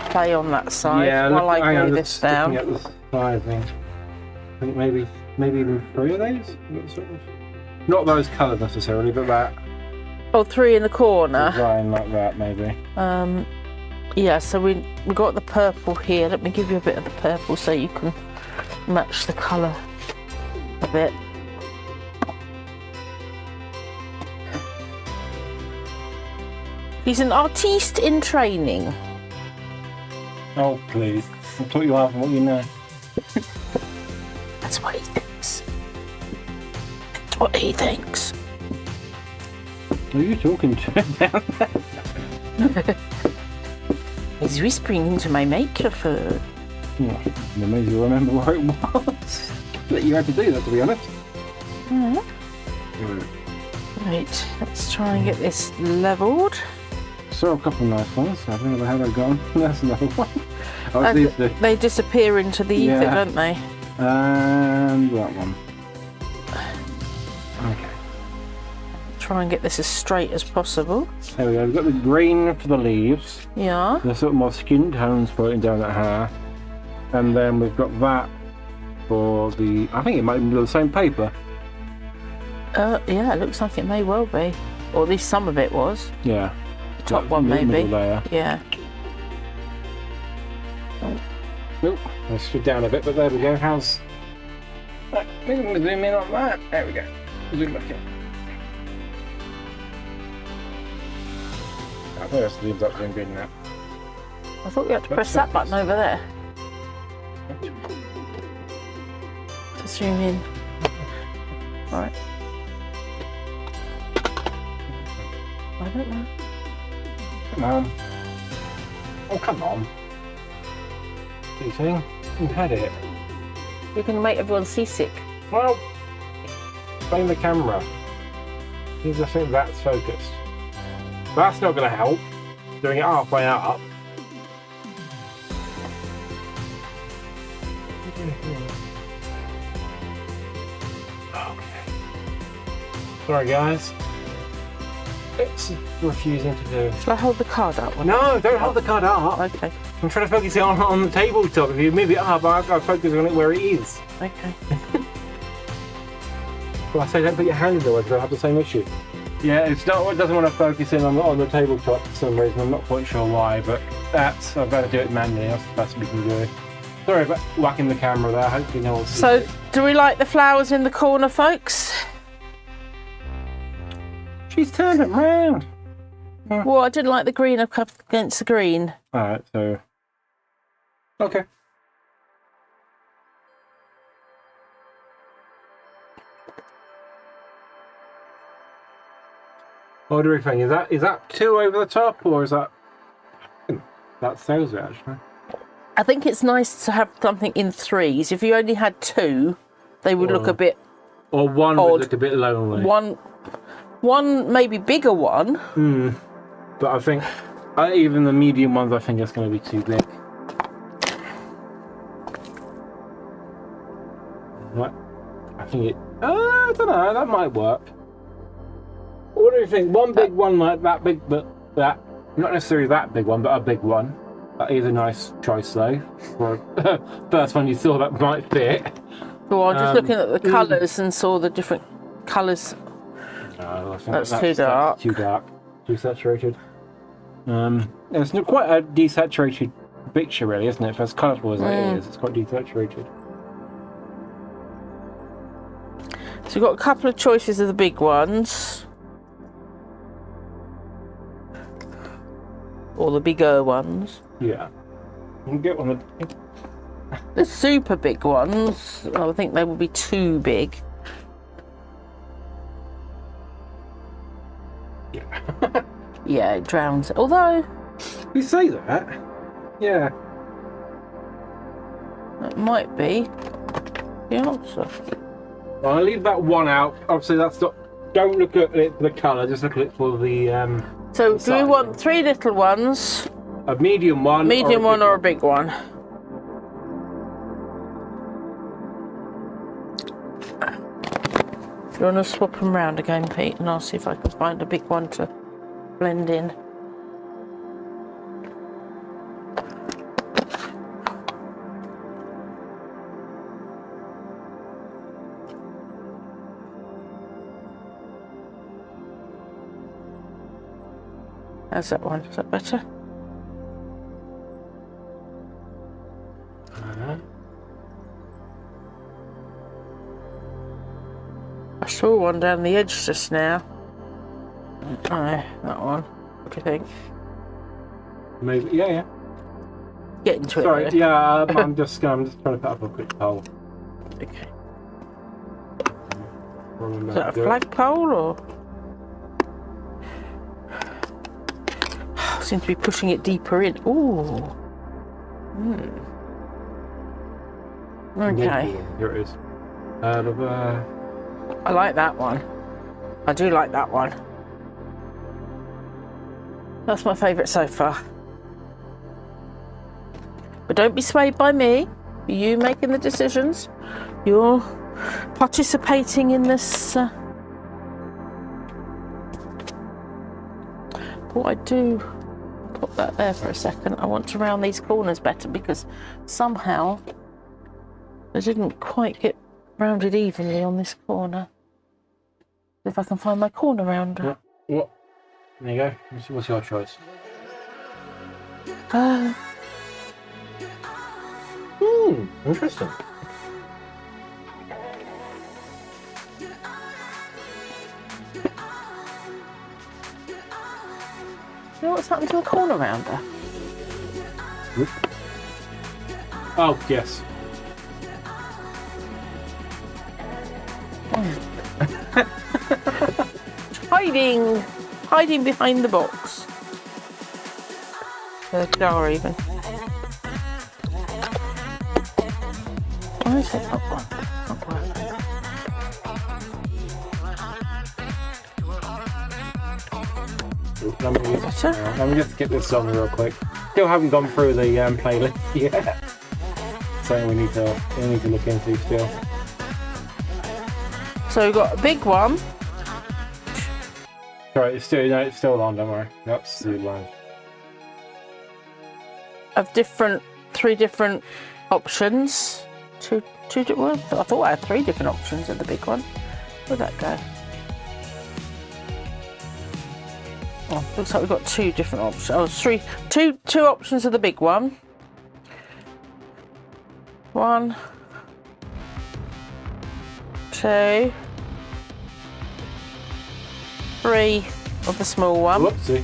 play on that side while I glue this down. At the side thing. I think maybe even 3 of these. Not those colours necessarily, but that. Oh, 3 in the corner. Design like that, maybe. Yeah. So we got the purple here. Let me give you a bit of the purple so you can match the colour a bit. He's an artiste in training. Oh, please. I thought you are from what you know. That's what he thinks. That's what he thinks. Who are you talking to down there? He's whispering into my microphone. It makes you remember where it was. That you had to do that, to be honest. Right, let's try and get this levelled. Saw a couple of nice ones. I don't know how they've gone. That's another one. They disappear into the ether, don't they? And that one. Okay. Try and get this as straight as possible. There we go. We've got the green for the leaves. Yeah. The sort of more skin tones floating down that hair. And then we've got that for the... I think it might be the same paper. Yeah, it looks like it may well be. Or at least some of it was. Yeah. The top one maybe. Layer. Yeah. Nope. I slid down a bit, but there we go. How's... Right, we can zoom in on that. There we go. Zoom back in. I think that's zoomed up zoom good now. I thought you had to press that button over there to zoom in. Right. I don't know. Come on. Oh, come on. You think? You've had it. You're going to make everyone seasick. Well, blame the camera. Because I think that's focused. That's not going to help. Doing it halfway up. Okay. Sorry, guys. It's refusing to do. Shall I hold the card up? No, don't hold the card up. Okay. I'm trying to focus it on the tabletop. If you move it up, I've got to focus on it where it is. Okay. Well, I say don't put your hand in the way because I'll have the same issue. Yeah, it doesn't want to focus in on the tabletop for some reason. I'm not quite sure why, but I've got to do it manually. That's the best we can do. Sorry about whacking the camera there. Hopefully no one's... So, do we like the flowers in the corner, folks? She's turned it round. Well, I didn't like the green up against the green. Alright, so... Okay. What do we think? Is that 2 over the top, or is that... That sells it, actually. I think it's nice to have something in 3s. If you only had 2, they would look a bit Or 1 odd. would look a bit lonely. One maybe bigger one. But I think even the medium ones, I think it's going to be too big. What? I think it... I don't know. That might work. What do you think? One big one like that big, but that not necessarily that big one, but a big one. That is a nice choice, though. For first one you saw that might fit. Well, I'm just looking at the colours and saw the different colours. No, I think that's too dark. That's too dark. Too saturated. It's not quite a desaturated picture, really, isn't it? For as colourful as it is, it's quite desaturated. So we've got a couple of choices of the big ones. Or the bigger ones. Yeah. You can get one of the super big ones, I think they will be too big. Yeah. Yeah, it drowns it. Although... You say that. Yeah. That might be the answer. Well, I'll leave that one out. Obviously, that's not... Don't look at it for the colour, just look at it for the... So, do we want 3 little ones? A medium one. Medium one or a big one? You want to swap them round again, Pete, and I'll see if I can find a big one to blend in. How's that one? Is that better? I saw one down the edge just now. Oh, that one. What do you think? Maybe, yeah. Get into Sorry, it. yeah, I'm just trying to put up a quick poll. Okay. Is that a flagpole or? Seem to be pushing it deeper in. Ooh. Okay. Here it is. I like that one. I do like that one. That's my favourite so far. But don't be swayed by me. You making the decisions. You're participating in this. What I do, put that there for a second. I want to round these corners better because somehow I didn't quite get rounded evenly on this corner. If I can find my corner rounder. What? There you go. What's your choice? Interesting. You know what's happened to a corner rounder? Oh, yes. Hiding behind the box. The jar even. Why is it not working? Let me just get this on real quick. Still haven't gone through the playlist yet. Something we need to look into still. So we've got a big one. Sorry, it's still on. Don't worry. That's the line. Of three different options. Two. Well, I thought I had 3 different options of the big one. Where'd that go? Oh, looks like we've got 2 different options. Oh, two options of the big one. 1, 2, 3 of the small one. Whoopsie.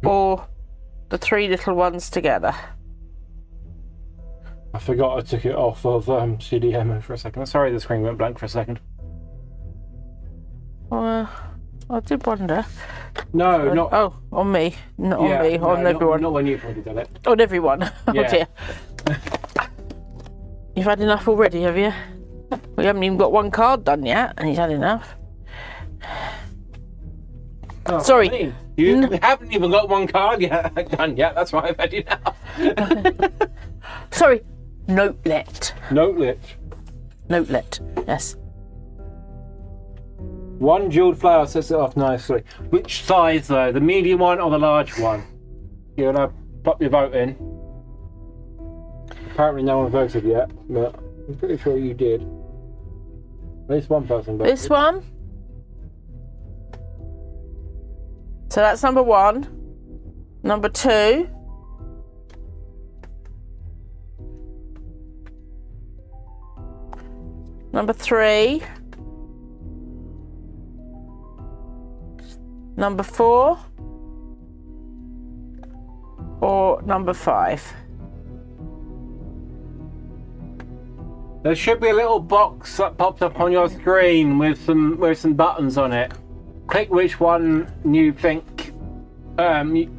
Or the 3 little ones together. I forgot I took it off of CDMO for a second. Sorry, the screen went blank for a second. I did wonder. No, not. Oh, on me. Not on me, on everyone. Not when you probably did it. On everyone. Oh Yeah. dear. You've had enough already, have you? We haven't even got 1 card done yet, and he's had enough. Oh, Sorry. I mean, you haven't even got 1 card yet done yet. That's why I've had enough. Sorry. Notelet. Notelet. Yes. 1 jeweled flower sets it off nicely. Which size though? The medium one or the large one? You're gonna pop your vote in. Apparently no one voted yet, but I'm pretty sure you did. At least one person voted. This one. So that's number 1. Number 2. Number 3. Number 4. Or number 5. There should be a little box that pops up on your screen with some buttons on it. Click which one you think. Click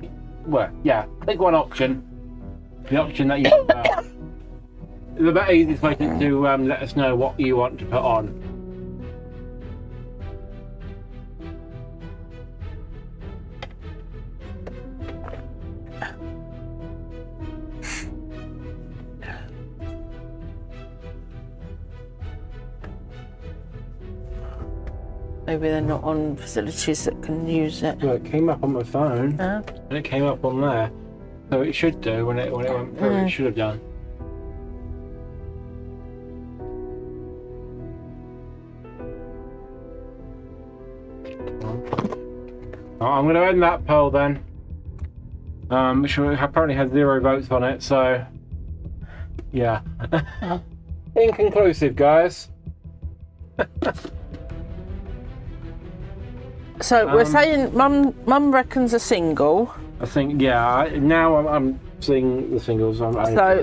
one option. The option that you. The better easiest way to let us know what you want to put on. Maybe they're not on facilities that can use it. Well, it came up on my phone, Huh? and it came up on there. So it should do when it went through. It should have done. I'm going to end that poll then. Which apparently had 0 votes on it, so yeah. Inconclusive, guys. So we're saying Mum reckons a single. I think, yeah. Now I'm seeing the singles. So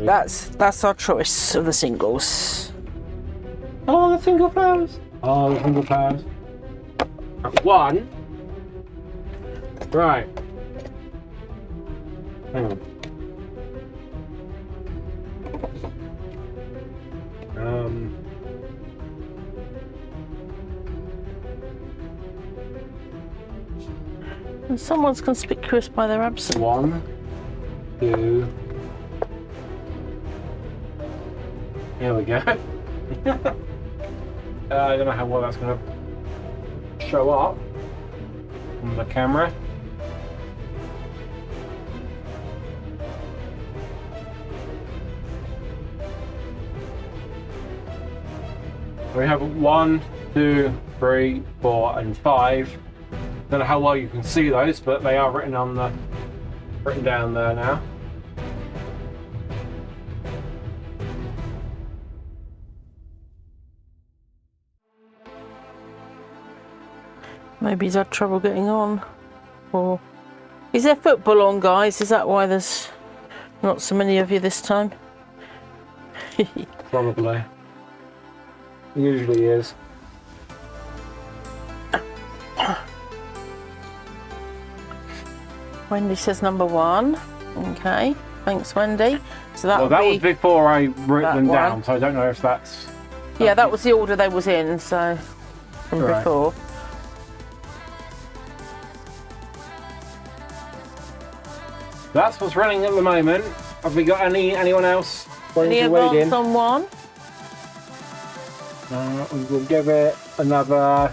that's our choice of the singles. Oh, the single flowers. Oh, the single flowers. 1. Right. Hang on. And someone's conspicuous by their absence. 1, 2. Here we go. I don't know how well that's going to show up on the camera. We have 1, 2, 3, 4, and 5. Don't know how well you can see those, but they are written down there now. Maybe he's had trouble getting on. Or is there football on, guys? Is that why there's not so many of you this time? Probably. Usually is. Wendy says number 1. Okay, thanks, Wendy. So that was before I wrote them down, one. so I don't know if that's. Yeah, that was the order they was in. So from Right. before. That's what's running at the moment. Have we got anyone else going Any to wade advance in? on one? We will give it another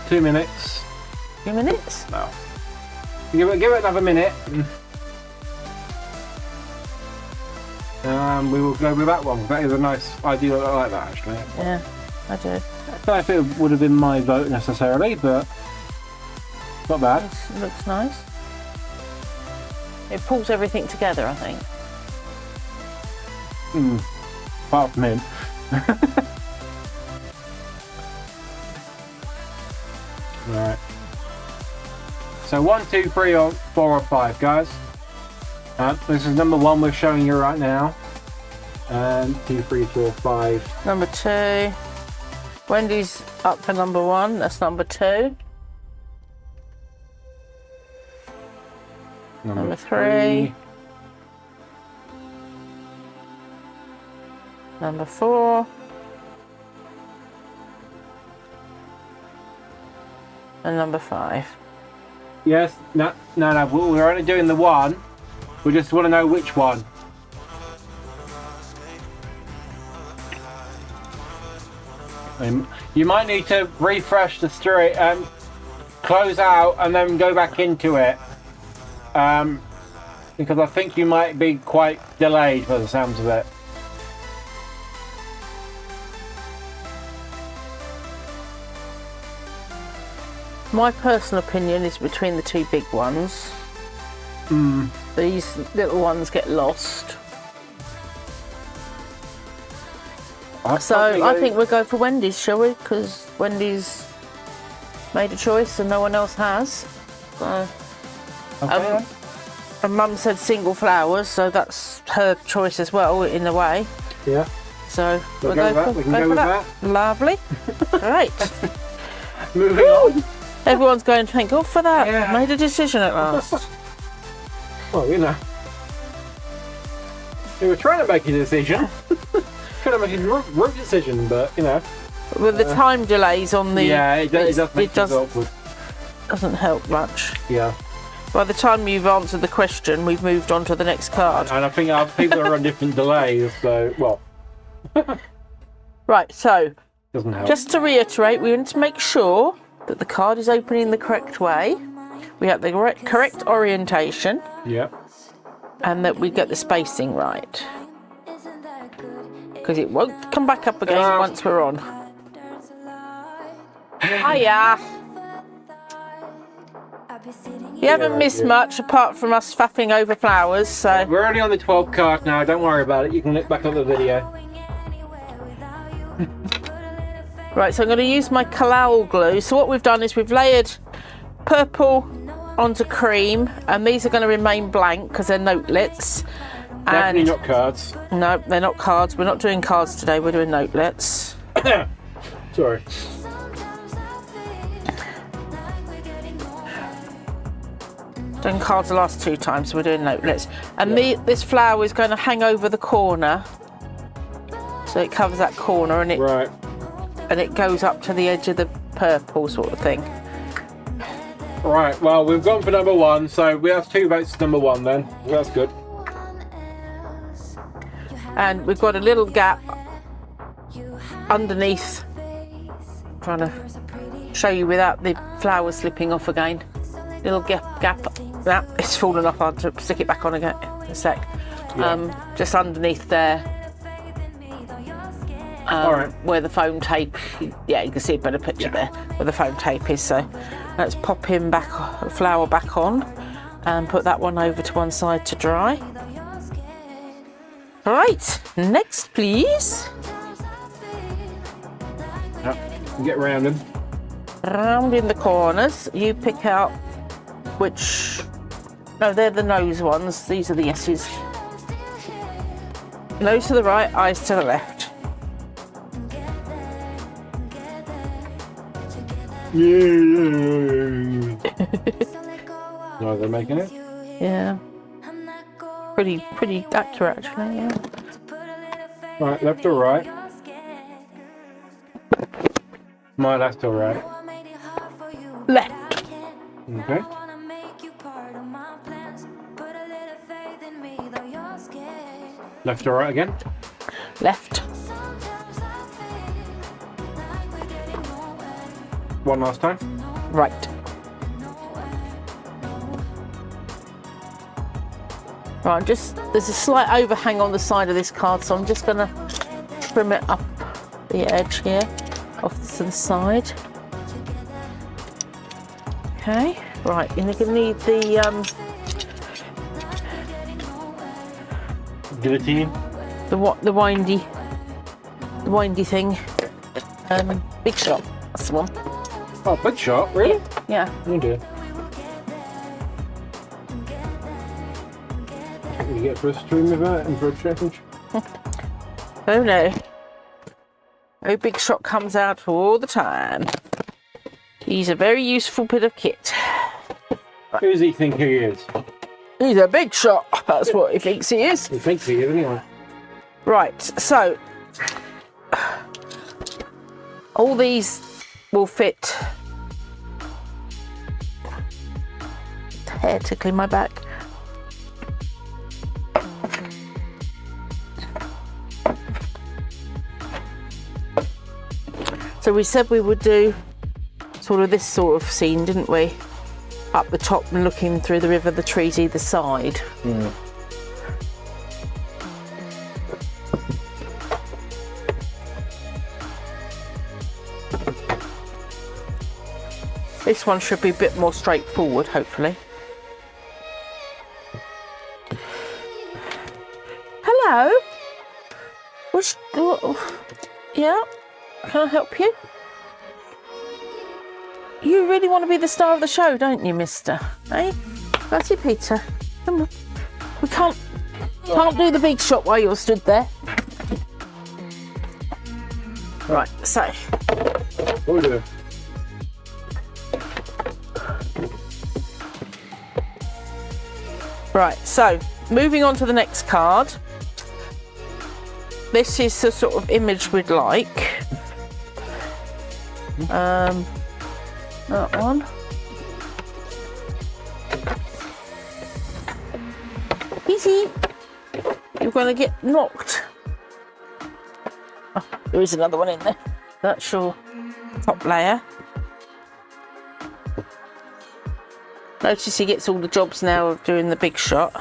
2 minutes. 2 minutes? No. Give it another minute. We will go with that one. That is a nice idea. I like that actually. Yeah, I do. I don't know if it would have been my vote necessarily, but not bad. It looks nice. It pulls everything together, I think. Apart from him. Right. So 1, 2, 3, or 4, or 5, guys. This is number 1 we're showing you right now. And 2, 3, 4, 5. Number 2. Wendy's up for number 1. That's number 2. Number 3. Number 4. And number 5. Yes. No. We're only doing the 1. We just want to know which one. You might need to refresh the stream, close out, and then go back into it. Because I think you might be quite delayed by the sounds of it. My personal opinion is between the 2 big ones. These little ones get lost. So I think we'll go for Wendy's, shall we? Because Wendy's made a choice and no one else has. So, Okay. and Mum said single flowers, so that's her choice as well, in a way. Yeah. So We can go with that. Lovely. Right. Moving on. Everyone's going, thank God for that. Yeah. Made a decision at last. Well, you know. We were trying to make a decision. Trying to make a route decision, but, you know. With the time delays on the... Yeah, it does make it awkward. Doesn't help much. Yeah. By the time you've answered the question, we've moved on to the next card. And I think our people are on different delays, so, well. Right, so Doesn't help. Just to reiterate, we want to make sure that the card is opening the correct way. We have the correct orientation. Yeah. And that we get the spacing right. Because it won't come back up again once we're on. Hiya! You haven't missed much apart from us faffing over flowers, so... We're only on the 12th card now, don't worry about it. You can look back at the video. Right, so I'm going to use my knopw glue. So what we've done is we've layered purple onto cream, and these are going to remain blank because they're notelets. Definitely not cards. No, they're not cards. We're not doing cards today, we're doing notelets. Sorry. Done cards the last 2 times, so we're doing notelets. And this flower is going to hang over the corner. So it covers that corner and it goes up to the edge of the purple sort of thing. Right, well, we've gone for number 1, so we have 2 votes for number 1 then. Well, that's good. And we've got a little gap underneath. Trying to show you without the flower slipping off again. Little gap. It's fallen off. I'll have to stick it back on again in a sec. Yeah. Just underneath there. Alright. Where the foam tape, yeah, you can see a better picture there where the foam tape is. So let's pop him back, flower back on, and put that one over to one side to dry. Right, next please. Get around them. Round in the corners. You pick out which. No, they're the nose ones. These are the yeses. Nose to the right, eyes to the left. No, they're making it. Yeah. Pretty accurate actually, yeah. Right, left or right? My left or right? Left. Okay. Left or right again? Left. One last time. Right. Right, there's a slight overhang on the side of this card, so I'm just going to trim it up the edge here, off to the side. Okay, right, you're going to need the Guillotine. the windy thing. Big Shot. That's the one. Oh, Big Shot, really? Yeah. Oh dear. You get for a stream of that and for a challenge? Oh no. Oh, Big Shot comes out all the time. He's a very useful bit of kit. Who does he think he is? He's a Big Shot. That's what he thinks he is. He thinks he is, anyway. Right, so all these will fit. Hair tickling my back. So we said we would do sort of this sort of scene, didn't we? Up the top and looking through the river, the trees either side. Mm. This one should be a bit more straightforward, hopefully. Hello? Yeah? Can I help you? You really want to be the star of the show, don't you, mister? Eh? That's it, Peter. Come on. We can't do the Big Shot while you're stood there. Right, so. Oh dear. Right, so moving on to the next card. This is the sort of image we'd like. That one. Easy. You're going to get knocked. Oh, there is another one in there. That's your top layer. Notice he gets all the jobs now of doing the big shot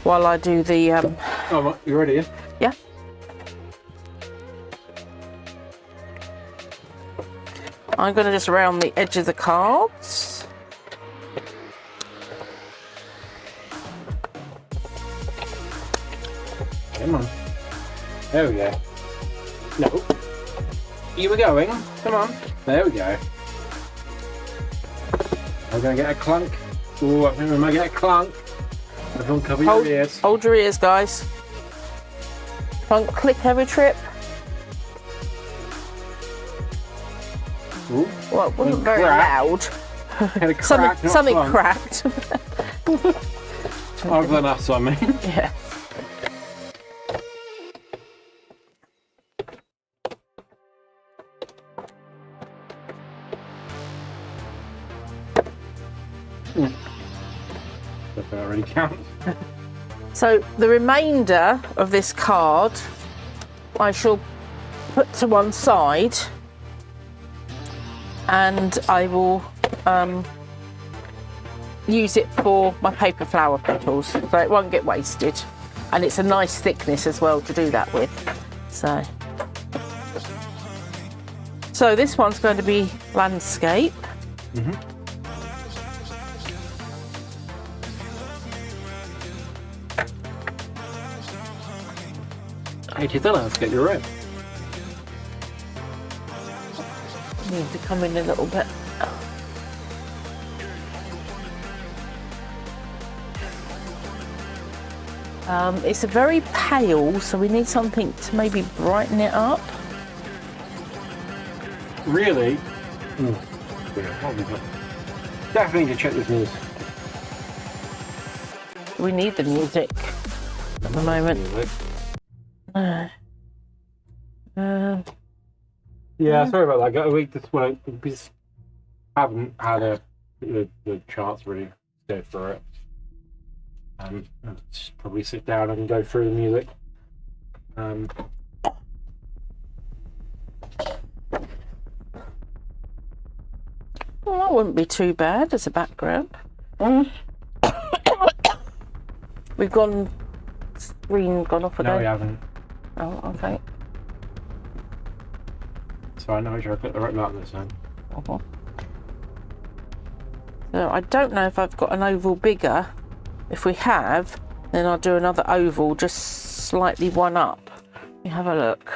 while I do the Oh, right, you ready? Yeah. yeah. I'm going to just round the edge of the cards. Come on. There we go. No. You were going. Come on. There we go. I'm going to get a clunk. Oh, I think we might get a clunk. Everyone cover your ears. Hold your ears, guys. Don't click every trip. Ooh. Well, it wasn't very Crack. loud. Had a crack, not Something clunk. cracked. I've done that something. Yeah. That already counts. So the remainder of this card I shall put to one side, and I will use it for my paper flower petals, so it won't get wasted, and it's a nice thickness as well to do that with. So this one's going to be landscape. It is a landscape, you're right. Need to come in a little bit. It's a very pale, so we need something to maybe brighten it up. Really? Definitely need to check this news. We need the music at the moment. Yeah, sorry about that. I got a week this one. We just haven't had the chance really to go through it. I'll just probably sit down and go through the music. Well, that wouldn't be too bad as a background. We've gone off again. No, we haven't. Oh, okay. So I know I put the right mark this time. Uh-huh. So I don't know if I've got an oval bigger. If we have, then I'll do another oval, just slightly one up. Let me have a look.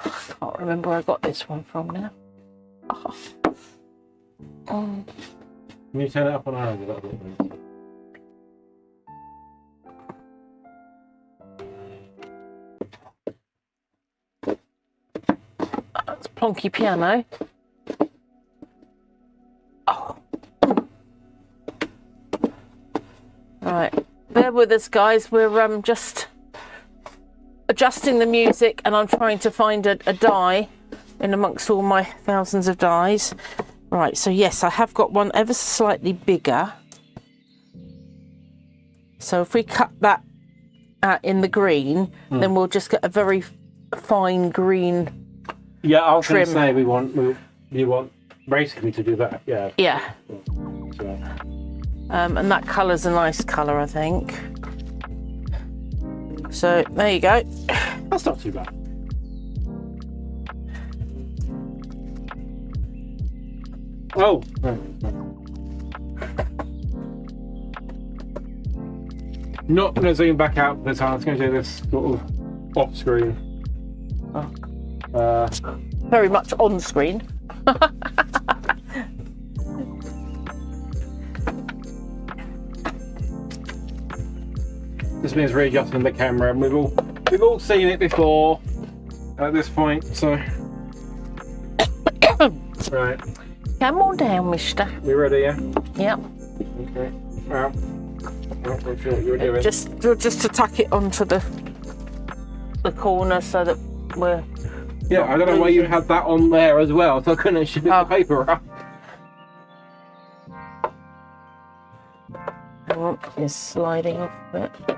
I can't remember where I got this one from now. Oh. Can you turn it up on ours a little bit, please? That's plonky piano. Oh. Right, bear with us, guys. We're just adjusting the music, and I'm trying to find a die in amongst all my thousands of dies. Right, so yes, I have got one ever so slightly bigger. So if we cut that in the green, then we'll just get a very fine green. Yeah, I was going to trim. say you want basically to do that. Yeah. Yeah. So, And that colour's a nice colour, I think. So there you go. that's not too bad. Oh. Right. Not going to zoom back out this time. I was going to do this sort of off screen. Very much on screen. This means readjusting the camera, and we've all seen it before at this point. So, right, Come on down, mister. we ready? Yeah. Yep. Okay. Well, not sure what you're doing. Just to tuck it onto the corner so that we're. Yeah, I don't know why you had that on there as well, so I couldn't shift the paper up. Hang on, it's sliding off a bit.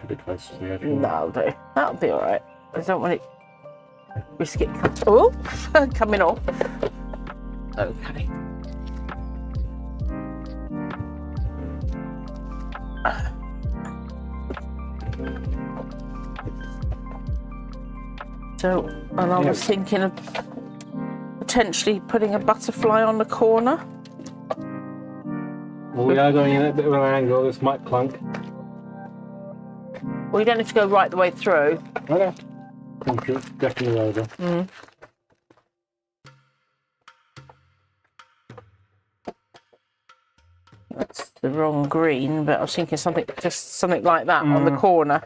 bit close to the edge. No, I'll do. That'll be all right. I don't want it risk it. Oh, coming off. Okay. So, and I was thinking of potentially putting a butterfly on the corner. Well, we are going in at a bit of an angle. This might clunk. Well, you don't have to go right the way through. Okay. Thank you. Definitely over. Mm. That's the wrong green, but I was thinking something like that on the corner.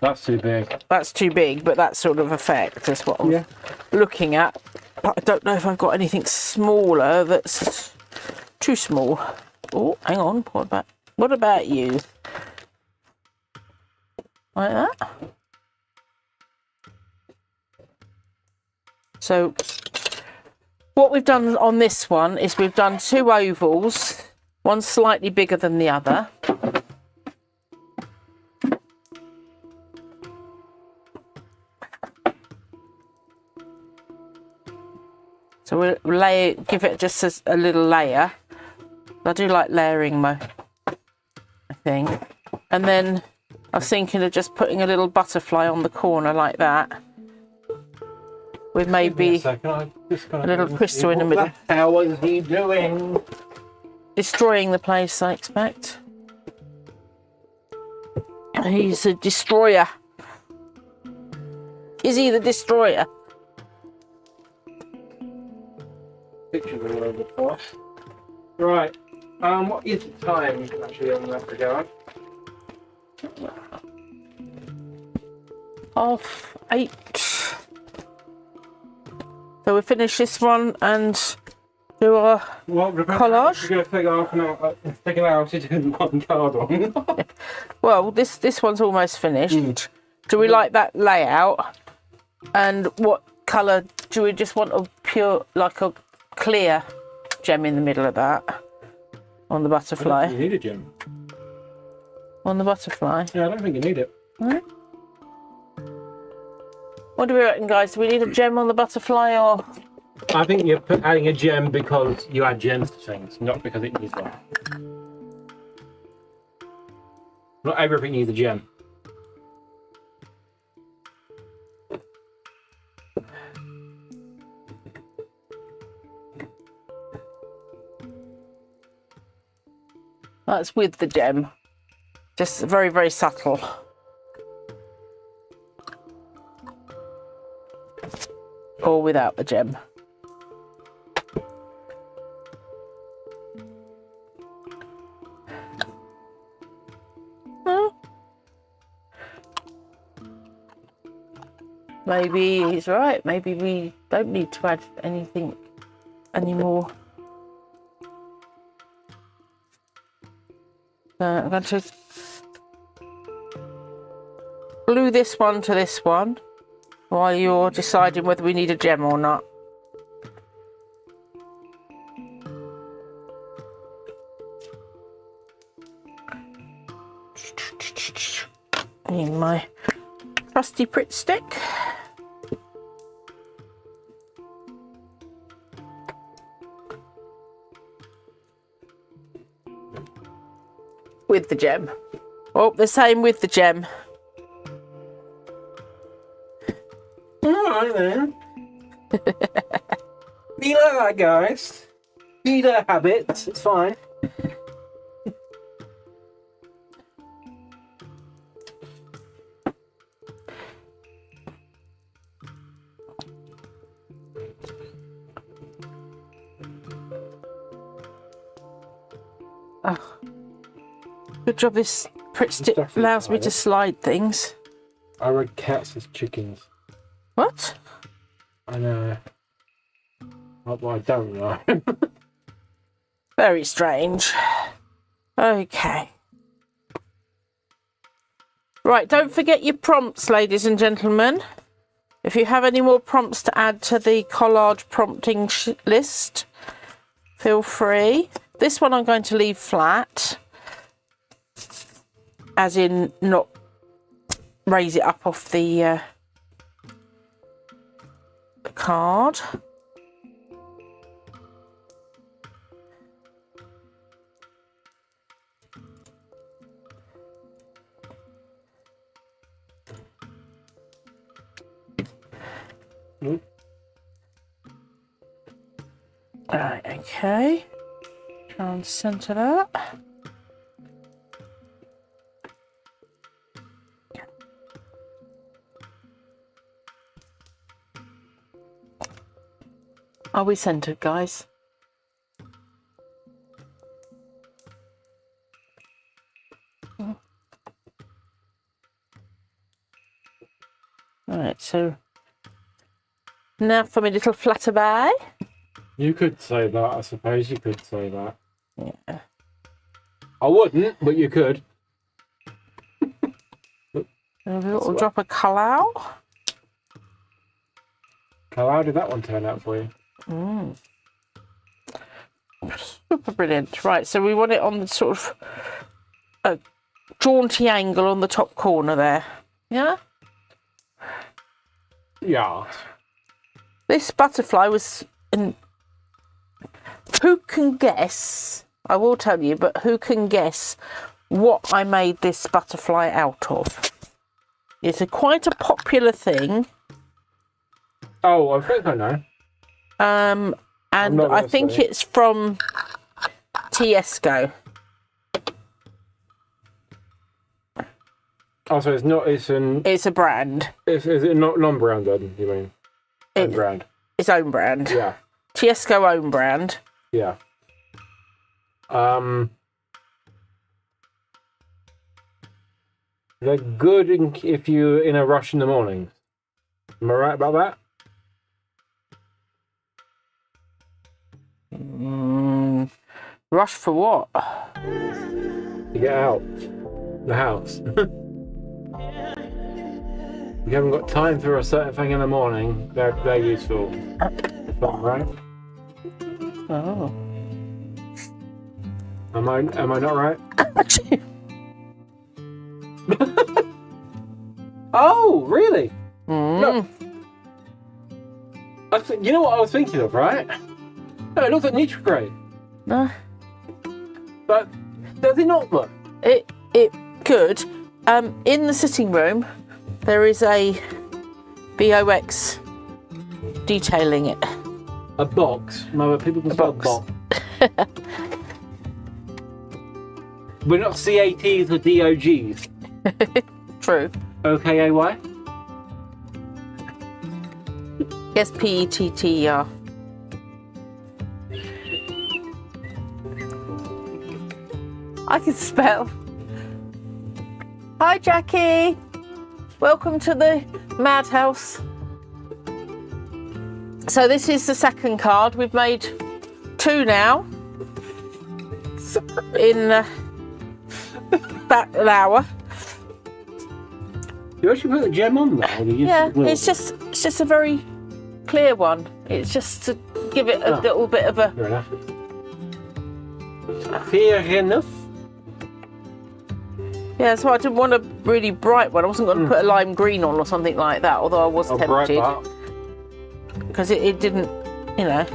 That's too big. That's too big, but that sort of effect is what I'm looking at. But I don't know if I've got anything smaller that's too small. Oh, hang on. What about you? Like that? So what we've done on this one is we've done 2 ovals, one slightly bigger than the other. So we'll give it just a little layer. I do like layering my thing. And then I was thinking of just putting a little butterfly on the corner like that. With maybe a little crystal in the middle. What the hell is he doing? Destroying the place, I expect. He's a destroyer. Is he the destroyer? Pictures all over the place. Right. What is the time actually on that regard? 8:30. So we'll finish this one and do our collage. We're going to take half an hour. Take an hour to do one card on. Well, this one's almost finished. Do we like that layout? And what colour do we just want? A pure, like a clear gem in the middle of that on the butterfly. I don't think you need a gem. On the butterfly. Yeah, I don't think you need it. Hmm? What do we reckon, guys? Do we need a gem on the butterfly or? I think you're adding a gem because you add gems to things, not because it needs one. Not everything needs a gem. That's with the gem. Just very, very subtle. Or without the gem. Maybe he's right. Maybe we don't need to add anything anymore. I'm going to glue this one to this one while you're deciding whether we need a gem or not. Need my trusty Pritt stick. With the gem. Oh, the same with the gem. Alright then. Be like that, guys. Be their habits. It's fine. Oh. Good job this Pritt stick allows me to slide things. I read cats as chickens. What? I know. Well, I don't know. Very strange. Okay. Right, don't forget your prompts, ladies and gentlemen. If you have any more prompts to add to the collage prompting list, feel free. This one I'm going to leave flat, as in not raise it up off the card. Right, okay. Try and centre that. Are we centred, guys? Right, so now for my little flutterby. You could say that, I suppose you could say that. Yeah. I wouldn't, but you could. A little drop of colour. How did that one turn out for you? Super brilliant. Right, so we want it on the sort of a jaunty angle on the top corner there. Yeah? Yeah. This butterfly was in... Who can guess, I will tell you, but who can guess what I made this butterfly out of? It's quite a popular thing. Oh, I think I know. And I think it's from Tiesco. Oh, so it's not, It's a brand. Is it not non-branded, you mean? Own brand. Its own brand. Yeah. Tiesco own brand. Yeah. They're good if you're in a rush in the morning. Am I right about that? Rush for what? To get out the house. If you haven't got time for a certain thing in the morning, they're useful. Fun, right? Oh. Am I not right? Oh, really? No. You know what I was thinking of, right? No, it looks like Nutrigrade. No. But does it not look? It could. In the sitting room, there is a BOX detailing it. A box. No, people can spell box. We're not CATs or DOGs. True. OKAY? Yes, PETTER. I can spell. Hi, Jackie. Welcome to the madhouse. So this is the second card. We've made 2 now. In about an hour. You actually put the gem on there? Yeah, it's just a very clear one. It's just to give it a little bit of a... Fair enough. Fair enough. Yeah, so I didn't want a really bright one. I wasn't going to put a lime green on or something like that, although I was tempted. Because it didn't, you know.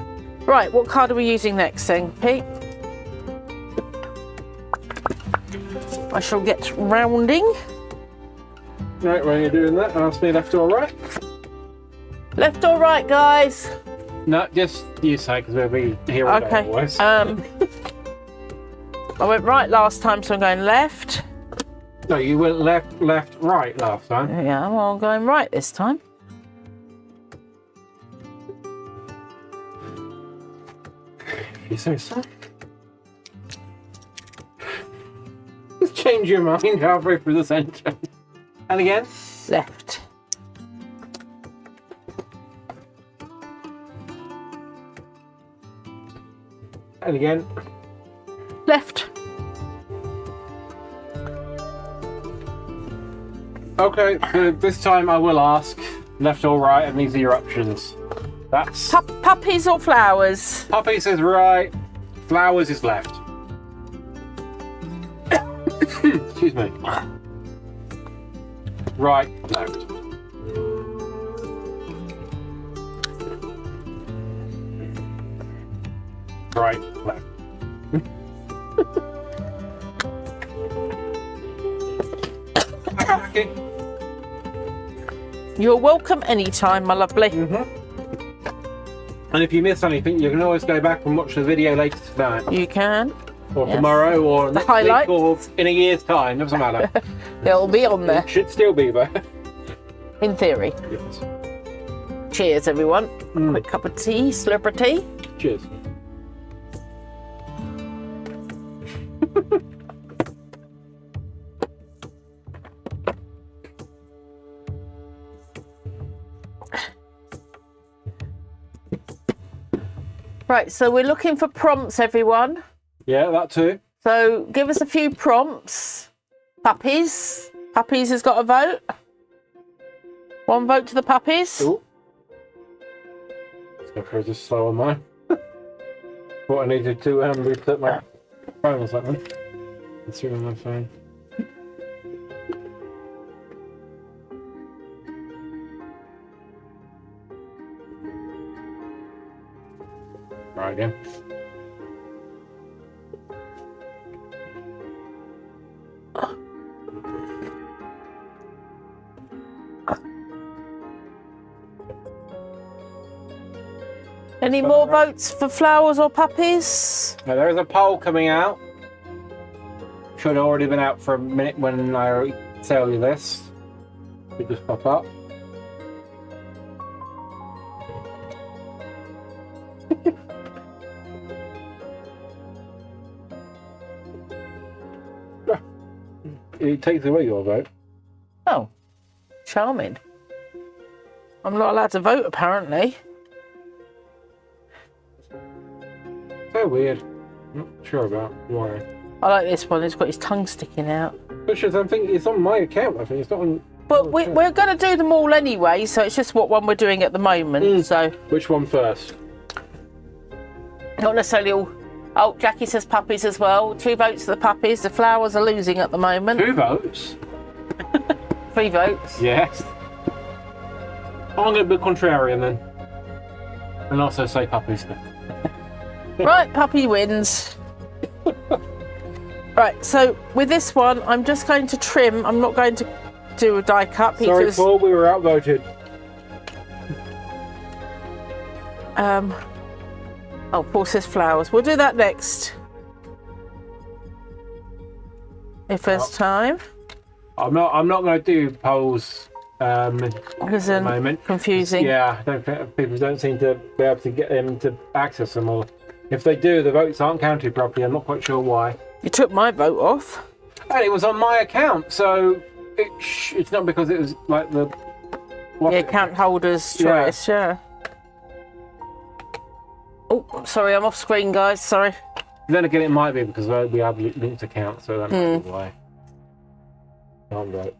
Right, what card are we using next then, Pete? I shall get rounding. Right, when you're doing that, ask me left or right. Left or right, guys? No, just you say, because we'll be here all day otherwise. I went right last time, so I'm going left. No, you went left, right last time. Yeah, well, I'm going right this time. You're so sorry. Just change your mind halfway through the sentence. And again? Left. And again? Left. Okay, so this time I will ask left or right, and these are your options. That's... Puppies or flowers? Puppies is right, flowers is left. Excuse me. right, left. Right, left. Okay. You're welcome anytime, my lovely. And if you miss anything, you can always go back and watch the video later tonight. You can. Or tomorrow, or next highlights. week, or in a year's time. Doesn't matter. It'll be on there. It should still be there. In theory. Yes. Cheers, everyone. Quick cup of tea, celebrity. Cheers. Right, so we're looking for prompts, everyone. Yeah, that too. So give us a few prompts. Puppies. Puppies has got a vote. 1 vote to the puppies. Ooh. Let's go for just slow on mine. What I needed to reset my phone or something. Let's see on my phone. Right again. Any more votes for flowers or puppies? Now, there is a poll coming out. Should have already been out for a minute when I tell you this. It just pop up. It takes away your vote. Oh, charming. I'm not allowed to vote, apparently. So weird. Not sure about why. I like this one. It's got his tongue sticking out. Which is, I think it's on my account. I think it's not on. But we're going to do them all anyway, so it's just what one we're doing at the moment. So Which one first? not necessarily all. Oh, Jackie says puppies as well. 2 votes for the puppies. The flowers are losing at the moment. 2 votes. 3 votes. Yes. I'm going to be contrarian then, and also say puppies. Right, puppy wins. Right, so with this one, I'm just going to trim. I'm not going to do a die cut Sorry, because Paul, we were outvoted. Oh, Paul says flowers. We'll do that next. If there's time. I'm not going to do polls at Because the then moment. confusing. Yeah, I don't think people don't seem to be able to get them to access them, or if they do, the votes aren't counted properly. I'm not quite sure why. You took my vote off. And it was on my account, so it's not because it was like the account holder's choice, yeah. Oh, sorry, I'm off screen, guys. Sorry. Then again, it might be because we have linked accounts, so that might be why. Can't vote.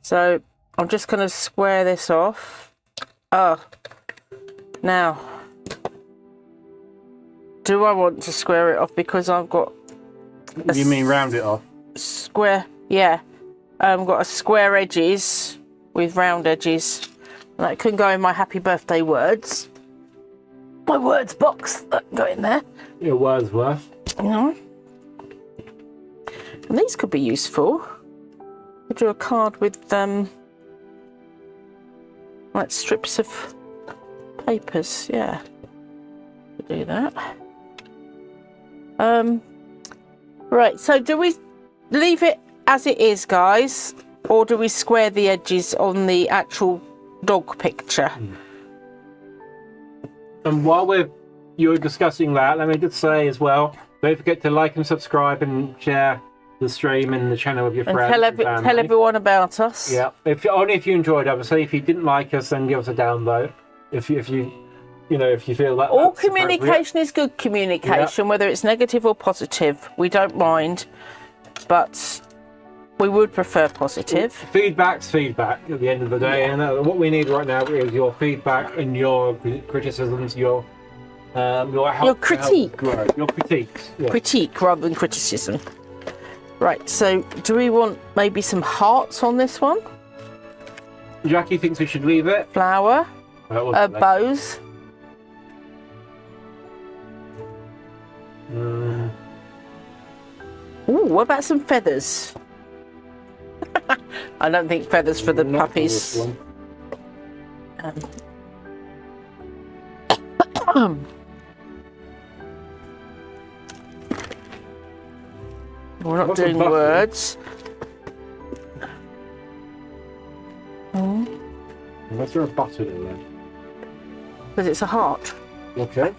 So I'm just going to square this off. Oh, now, do I want to square it off because I've got You mean round it off? square? Yeah, I've got a square edges with round edges. And that can go in my happy birthday words. My words box that go in there. Your word's worth. And these could be useful. Could do a card with like strips of papers. Yeah, could do that. Right. So do we leave it as it is, guys, or do we square the edges on the actual dog picture? And while you're discussing that, let me just say as well, don't forget to like and subscribe and share the stream and the channel with your And friends. tell everyone about us. Yeah, only if you enjoyed. Obviously, if you didn't like us, then give us a downvote. If you feel that All that's appropriate. communication is good communication, whether it's negative or positive. We don't mind, but we would prefer positive. Feedback's feedback at the end of the day, and what we need right now is your feedback and your criticisms, your help, Your critique. your critiques. Yeah. Critique rather than criticism. Right, so do we want maybe some hearts on this one? Jackie thinks we should leave it. Flower, bows. Ooh, what about some feathers? I don't think feathers for the puppies. We're not doing words. Unless there a button in there. Because it's a heart. Okay.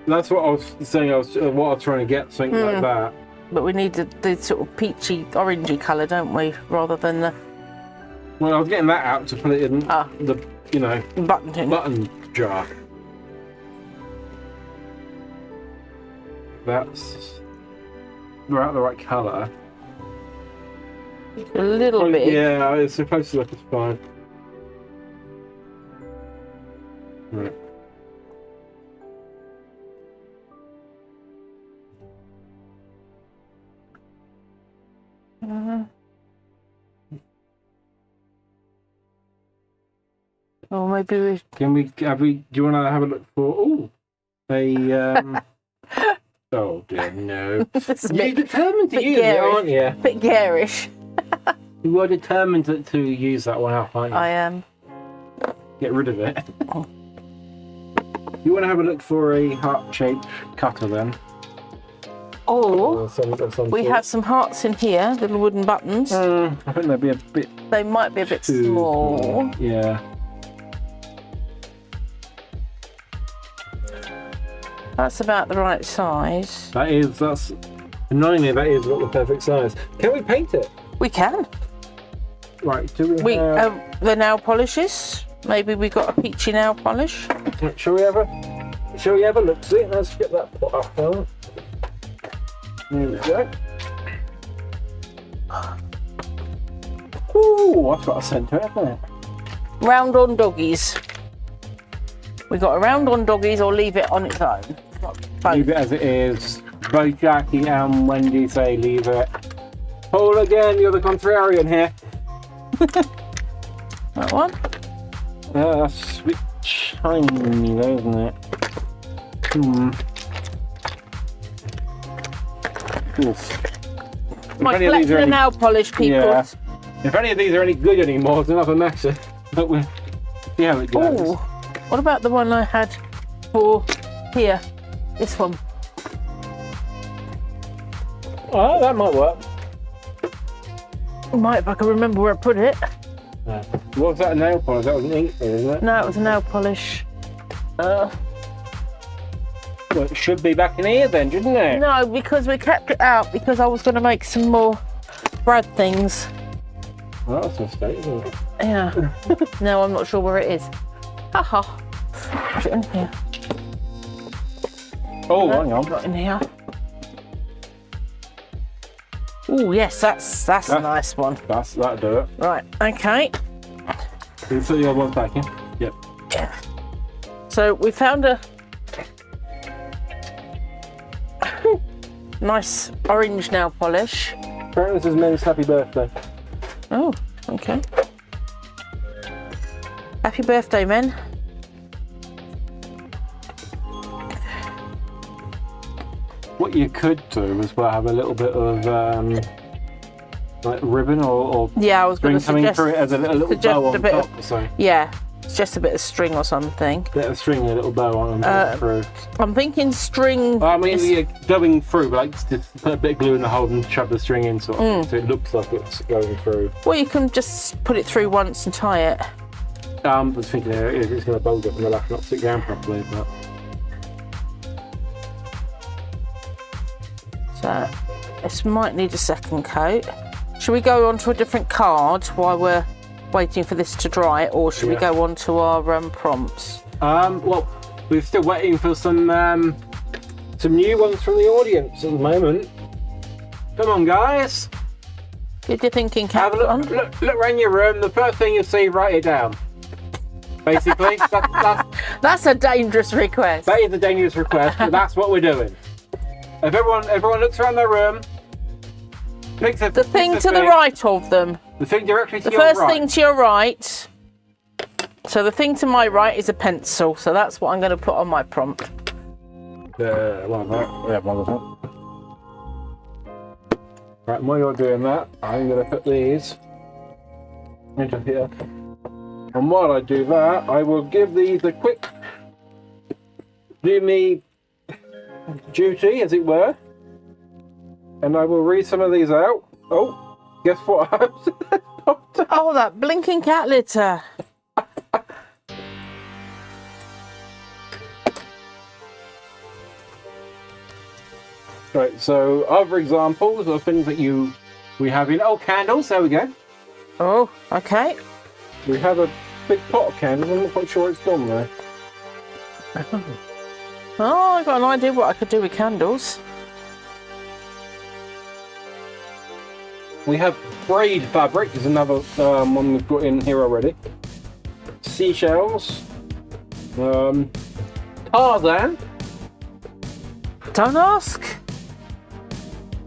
That's what I was saying. What I was trying to get, something like that. But we need the sort of peachy, orangey colour, don't we? Rather than the Well, I was getting that out to put it in the, button jar. That's about the right colour. A little bit. Yeah, it's supposed to look as fine. Right. Or maybe we. Do you want to have a look for? a. Oh dear, no. You're determined to use it, aren't you? Bit garish. You are determined to use that one up, aren't you? I am. Get rid of it. You want to have a look for a heart-shaped cutter then? Or some we sort. have some hearts in here, little wooden buttons. I think they'd be a bit. They might be a bit small. Yeah. That's about the right size. That's annoyingly that is not the perfect size. Can we paint it? We can. Right, do we have... the nail polishes. Maybe we got a peachy nail polish. Shall we have a look? See, let's get that put up there. There we go. Ooh, that's got a centre, hasn't it? Round on doggies. We got a round on doggies or leave it on its own. Leave it as it is. Both Jackie and Wendy say leave it. Paul, again, you're the contrarian here. That one? That's a bit shiny though, isn't it? My collection of nail polish, people. Yeah. If any of these are any good anymore, it's another mess. But we'll see how it goes. Ooh. What about the one I had for here? This one. Oh, that might work. Might, if I can remember where I put it. Yeah. What was that, a nail polish? That was an ink, isn't it? No, it was a nail polish. Well, it should be back in here then, shouldn't it? No, because we kept it out because I was going to make some more Brad things. Well, that's a mistake, isn't it? Yeah. No, I'm not sure where it is. Haha. Put it in here. Oh, No, hang on. not in here. Oh, yes, that's a nice one. That'll do it. Right, okay. Can you put the other one back in? Yep. Yeah. So we found a nice orange nail polish. Apparently this is Men's happy birthday. Oh, okay. Happy birthday, men. What you could do as well, have a little bit of like ribbon or Yeah, I was going string to coming through it as a little bow on top or something. Yeah, it's just a bit of string or something. Bit of string and a little bow on through. I'm thinking string. I mean, you're going through, but like just put a bit of glue in the hole and shove the string in, sort of, so it looks like it's going through. Well, you can just put it through once and tie it. I was thinking it's going to bulge up and they'll have to not stick down properly, but. So this might need a second coat. Should we go on to a different card while we're waiting for this to dry, or should we go on to our prompts? Well, we're still waiting for some new ones from the audience at the moment. Come on, guys. Did you thinking Have cap a on? look around your room. The first thing you see, write it down. Basically, That's a dangerous request. That is a dangerous request, but that's what we're doing. If everyone looks around their room, picks The thing to the right of them. The thing directly to The your first right. thing to your right. So the thing to my right is a pencil. So that's what I'm going to put on my prompt. One of that. Right, while you're doing that, I'm going to put these into here. And while I do that, I will give these a quick do me duty, as it were. And I will read some of these out. Oh, guess what? Oh, that blinking cat litter. Right, so other examples of things that we have in candles, there we go. Oh, okay. We have a big pot of candles, I'm not quite sure it's gone there. Oh, I've got an idea what I could do with candles. We have braid fabric, is another one we've got in here already. Seashells. Tarzan. Don't ask.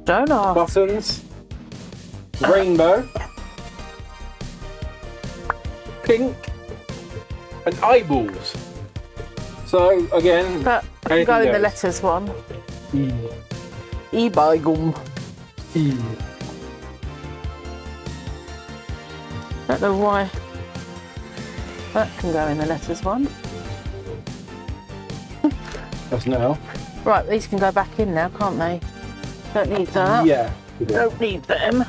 Don't ask. Buttons. Rainbow. Pink. And eyeballs. So, again, That can go in the letters one. E-bygum. Don't know why. That can go in the letters one. That's now. Right, these can go back in now, can't they? Don't need that. Yeah. Don't need them.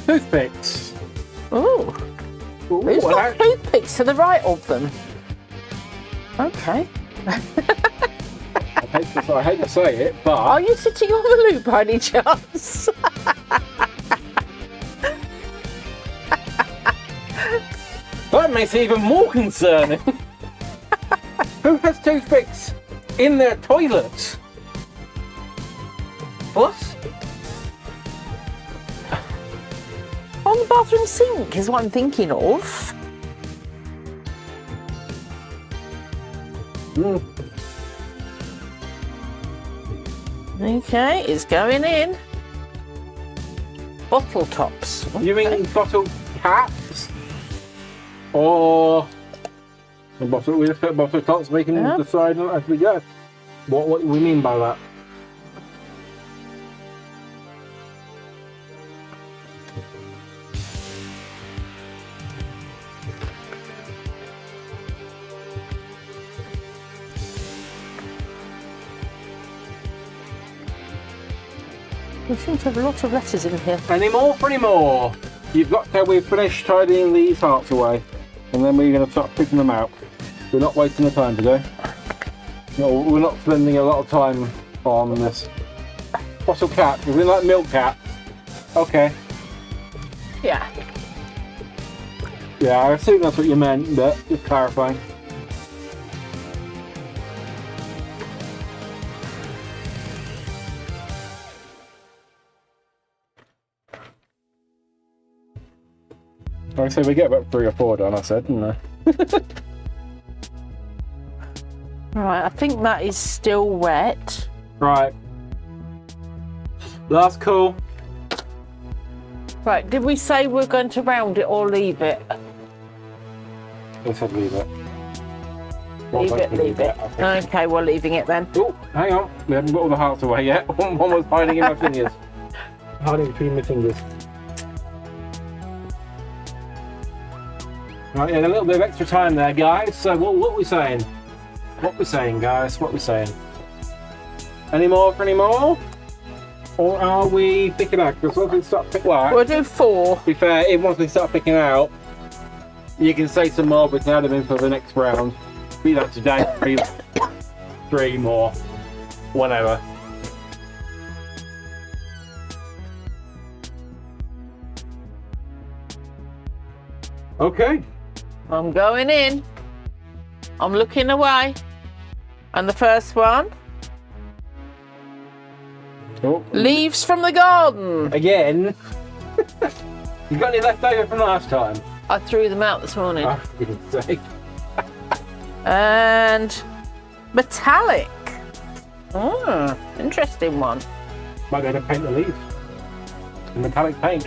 Toothpicks. Ooh. Who's got toothpicks to the right of them? Okay. I hate to say it, but... Are you sitting on the loo by any chance? That makes it even more concerning. Who has toothpicks in their toilets? What? On the bathroom sink is what I'm thinking of. Okay, it's going in. Bottle tops. You mean bottle caps? Or the bottle, we just put bottle tops, we can decide as we go. What do we mean by that? We seem to have a lot of letters in here. Any more for any more? You've got till we've finished tidying these hearts away, and then we're going to start picking them out. We're not wasting the time today. No, we're not spending a lot of time on this. Bottle cap, is it like milk cap? Okay. Yeah. Yeah, I assume that's what you meant, but just clarifying. I say we get about 3 or 4 done, I said, didn't I? Right, I think that is still wet. Right. That's cool. Right, did we say we're going to round it or leave it? I said leave it. Leave it. Okay, we're leaving it then. Oh, hang on. We haven't got all the hearts away yet. One was hiding in my fingers. Hiding between my fingers. Right, yeah, a little bit of extra time there, guys. So what are we saying? What we saying, guys? What we saying? Any more for any more? Or are we picking out? Because once we start picking out, We'll do 4. to be fair, if once we start picking out, you can say some more, we can add them in for the next round. Be that today, 3 more. Whatever. Okay. I'm going in. I'm looking away. And the first one. Oh. Leaves from the garden. Again. You got any left over from last time? I threw them out this morning. Oh, for goodness sake. And metallic. Oh, interesting one. Might go to paint the leaves. Metallic paint.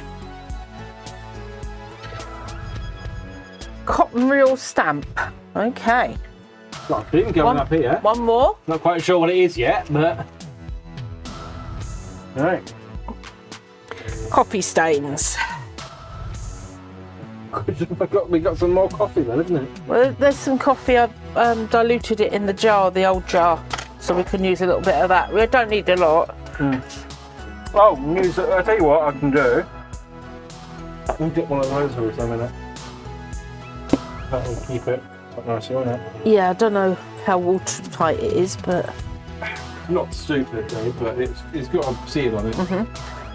Cotton reel stamp. Okay. Got a theme going up here. One more. Not quite sure what it is yet, but. Alright. Coffee stains. We got some more coffee then, isn't it? Well, there's some coffee. I've diluted it in the jar, the old jar, so we can use a little bit of that. We don't need a lot. Oh, I'll tell you what I can do. I can dip one of those or something in it. That will keep it quite nice, won't it? Yeah, I don't know how watertight it is, but... Not stupid though, but it's got a seal on it.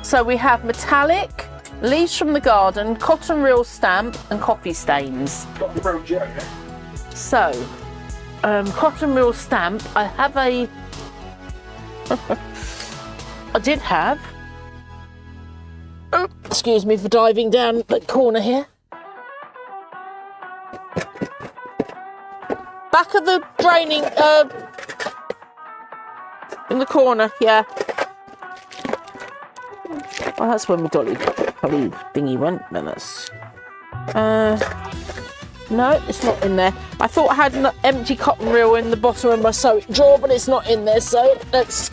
So we have metallic, leaves from the garden, cotton reel stamp, and coffee stains. Got the brown jet. So, cotton reel stamp, I have a... I did have... Oh, excuse me for diving down the corner here. Back of the draining... in the corner, yeah. Well, that's when my dolly thingy went. Then that's... no, it's not in there. I thought I had an empty cotton reel in the bottom of my sewing drawer, but it's not in there. So let's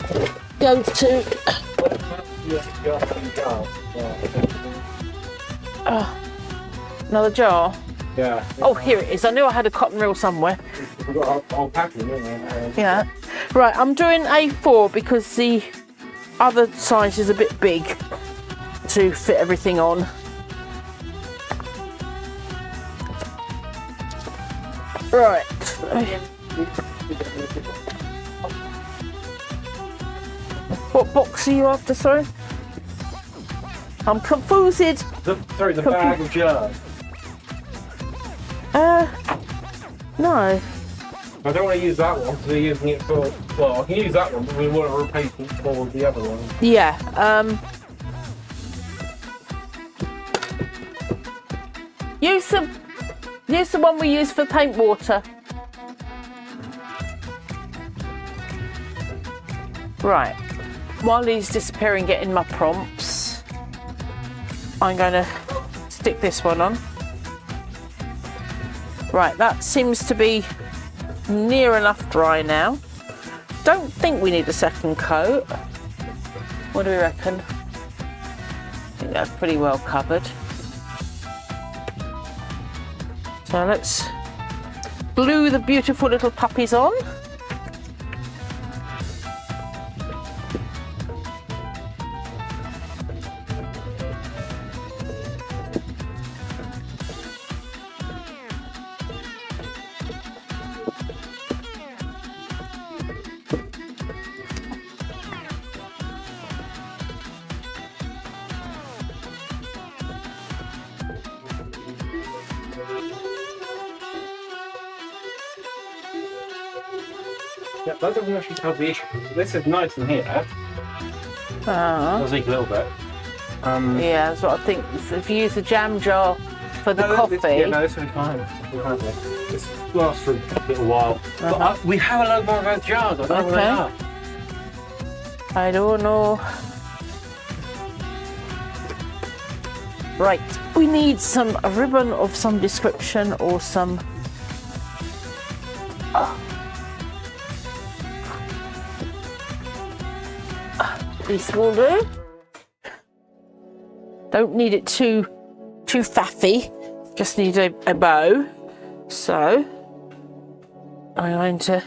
go to... another jar? Yeah. Oh, here it is. I knew I had a cotton reel somewhere. We've got our whole packing, haven't we? Yeah. Right, I'm doing A4 because the other size is a bit big to fit everything on. Right. What box are you after, sorry? I'm confused. The bag of jars. No. I don't want to use that one because we're using it for... Well, I can use that one, but we want a replacement for the other one. Yeah, use the one we use for paint water. Right. While he's disappearing, getting my prompts, I'm going to stick this one on. Right, that seems to be near enough dry now. Don't think we need a second coat. What do we reckon? I think that's pretty well covered. So let's glue the beautiful little puppies on. Yeah, that doesn't actually tell the issue. This is nice in here. Does leak a little bit. Yeah, that's what I think. If you use the jam jar for the coffee. This will be fine. This lasts for a little while. But we have a load more of those jars. I don't know where they are. I don't know. Right, we need a ribbon of some description or some... This will do. Don't need it too faffy. Just need a bow. So I'm going to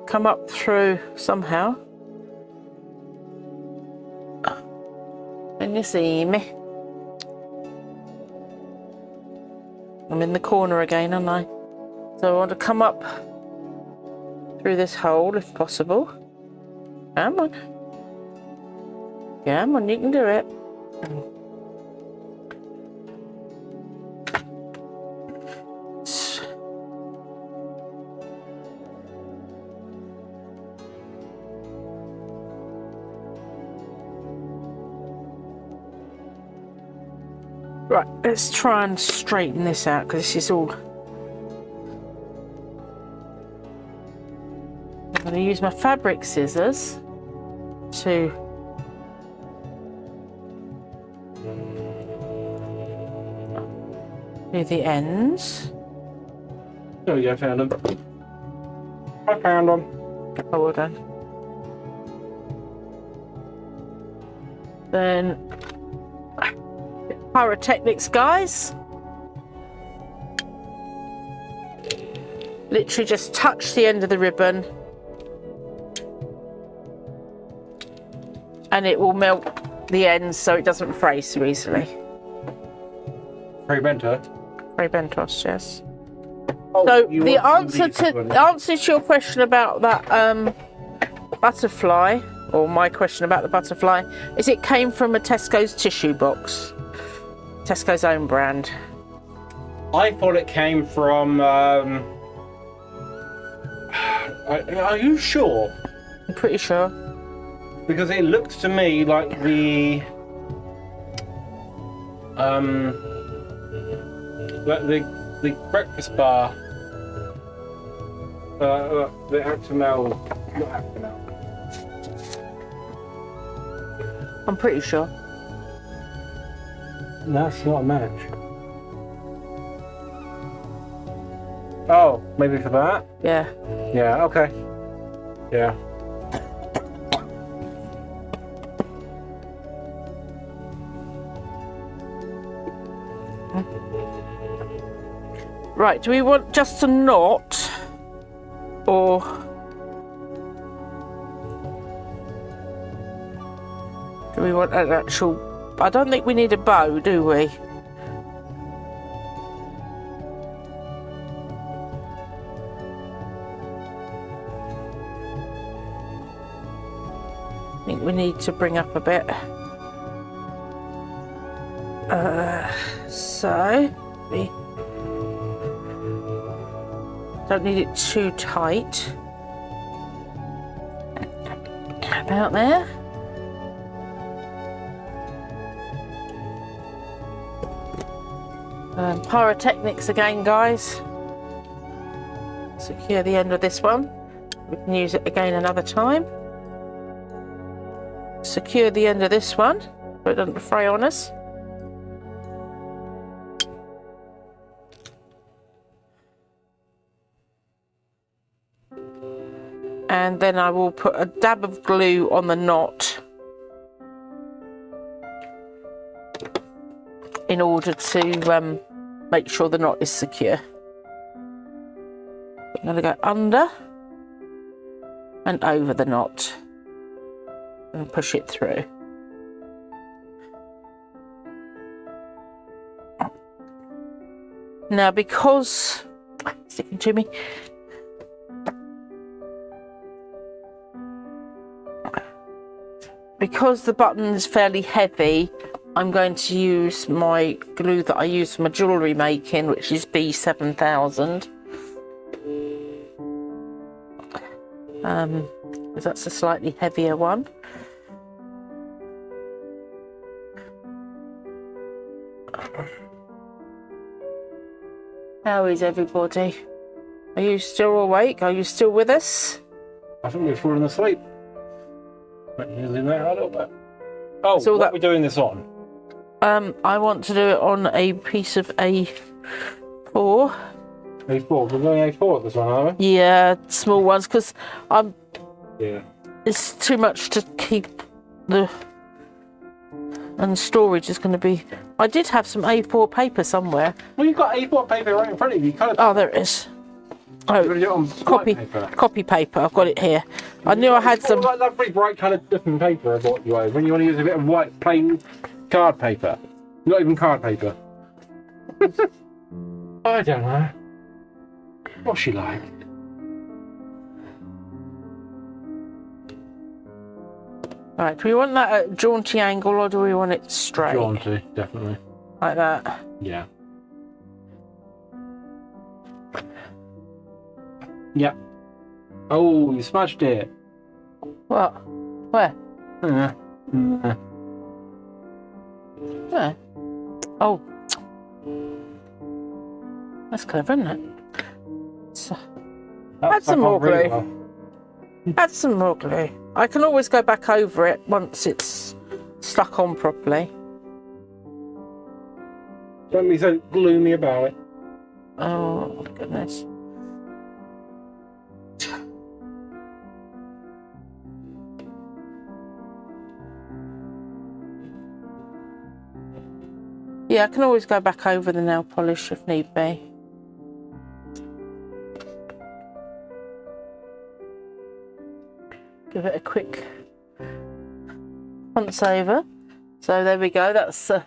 come up through somehow. Can you see me? I'm in the corner again, aren't I? So I want to come up through this hole if possible. Come on. Come on, you can do it. Right, let's try and straighten this out because this is all. I'm going to use my fabric scissors to do the ends. There we go, found them. I found them. Oh, well done. Then pyrotechnics, guys. Literally just touch the end of the ribbon and it will melt the ends so it doesn't fray so easily. Free bento. Fray bentos, yes. Oh, So the answer to your question about that butterfly, or my question about the butterfly, is it came from a Tesco's tissue box. Tesco's own brand. I thought it came from. Are you sure? I'm pretty sure. Because it looks to me like the breakfast bar. The Actimel. Not Actimel. I'm pretty sure. That's not a match. Oh, maybe for that? Yeah. Yeah, okay. Yeah. Right, do we want just a knot? Or... do we want an actual... I don't think we need a bow, do we? I think we need to bring up a bit. So we don't need it too tight. About there. Pyrotechnics again, guys. Secure the end of this one. We can use it again another time. Secure the end of this one so it doesn't fray on us. And then I will put a dab of glue on the knot in order to make sure the knot is secure. I'm going to go under and over the knot and push it through. Now, because sticking to me, because the button is fairly heavy, I'm going to use my glue that I use for my jewellery making, which is B7000. Because that's a slightly heavier one. How is everybody? Are you still awake? Are you still with us? I think we've fallen asleep. Let me zoom out a little bit. Oh, so what that... are we doing this on? I want to do it on a piece of A4. A4? We're doing A4 at this one, are we? Yeah, small ones, because I'm... yeah. It's too much to keep the... and storage is going to be... I did have some A4 paper somewhere. Well, you've got A4 paper right in front of you. Oh, there it is. Oh, you're going to do it on copy paper. I've got it here. I knew I had some... like that very bright coloured different paper I bought you over when you want to use a bit of white plain card paper. Not even card paper. I don't know. What's she like? Right, do we want that at a jaunty angle or do we want it straight? Jaunty, definitely. Like that? Yeah. Yep. Oh, you smashed it. What? Where? There. Where? Oh, That's clever, isn't it? So, That's add some stuck on more really glue. well. Add some more glue. I can always go back over it once it's stuck on properly. Don't be so gloomy about it. Oh, goodness. Yeah, I can always go back over the nail polish if need be. Give it a quick once over. So there we go. That's where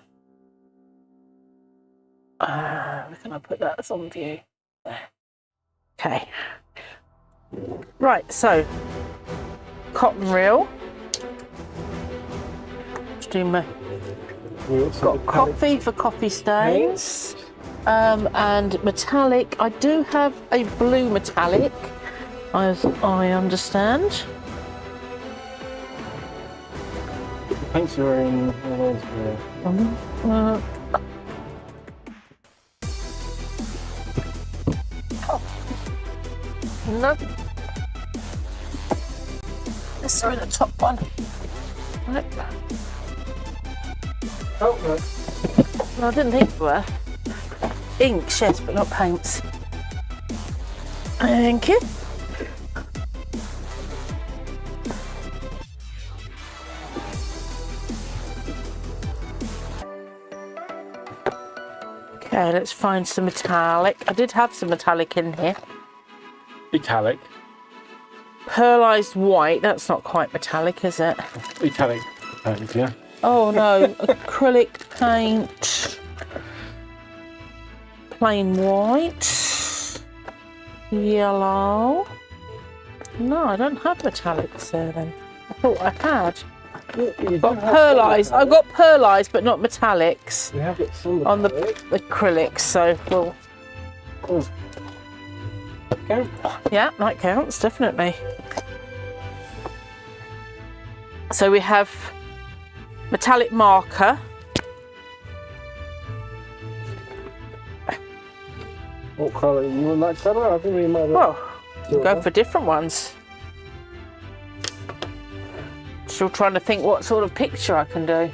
can I put that? That's on view. There. Okay. Right. So cotton reel. Let's do my. Got coffee for coffee stains. And metallic. I do have a blue metallic, as I understand. Paints are in No. This are in the top one. Nope. Oh, no. No, I didn't think there were. Inks, yes, but not paints. Thank you. Okay, let's find some metallic. I did have some metallic in here. Italic. Pearlized white, that's not quite metallic, is it? Italic paint, yeah. Oh no, acrylic paint. Plain white. Yellow. No, I don't have metallics there then. I thought I had. Got pearlized. I've got pearlized, but not metallics We have got some on the metallic. acrylics. So we'll. Oh. Okay. Yeah, that counts definitely. So we have metallic marker. What colour? You want that colour? I think we might have. Well, we'll go for different ones. Still trying to think what sort of picture I can do.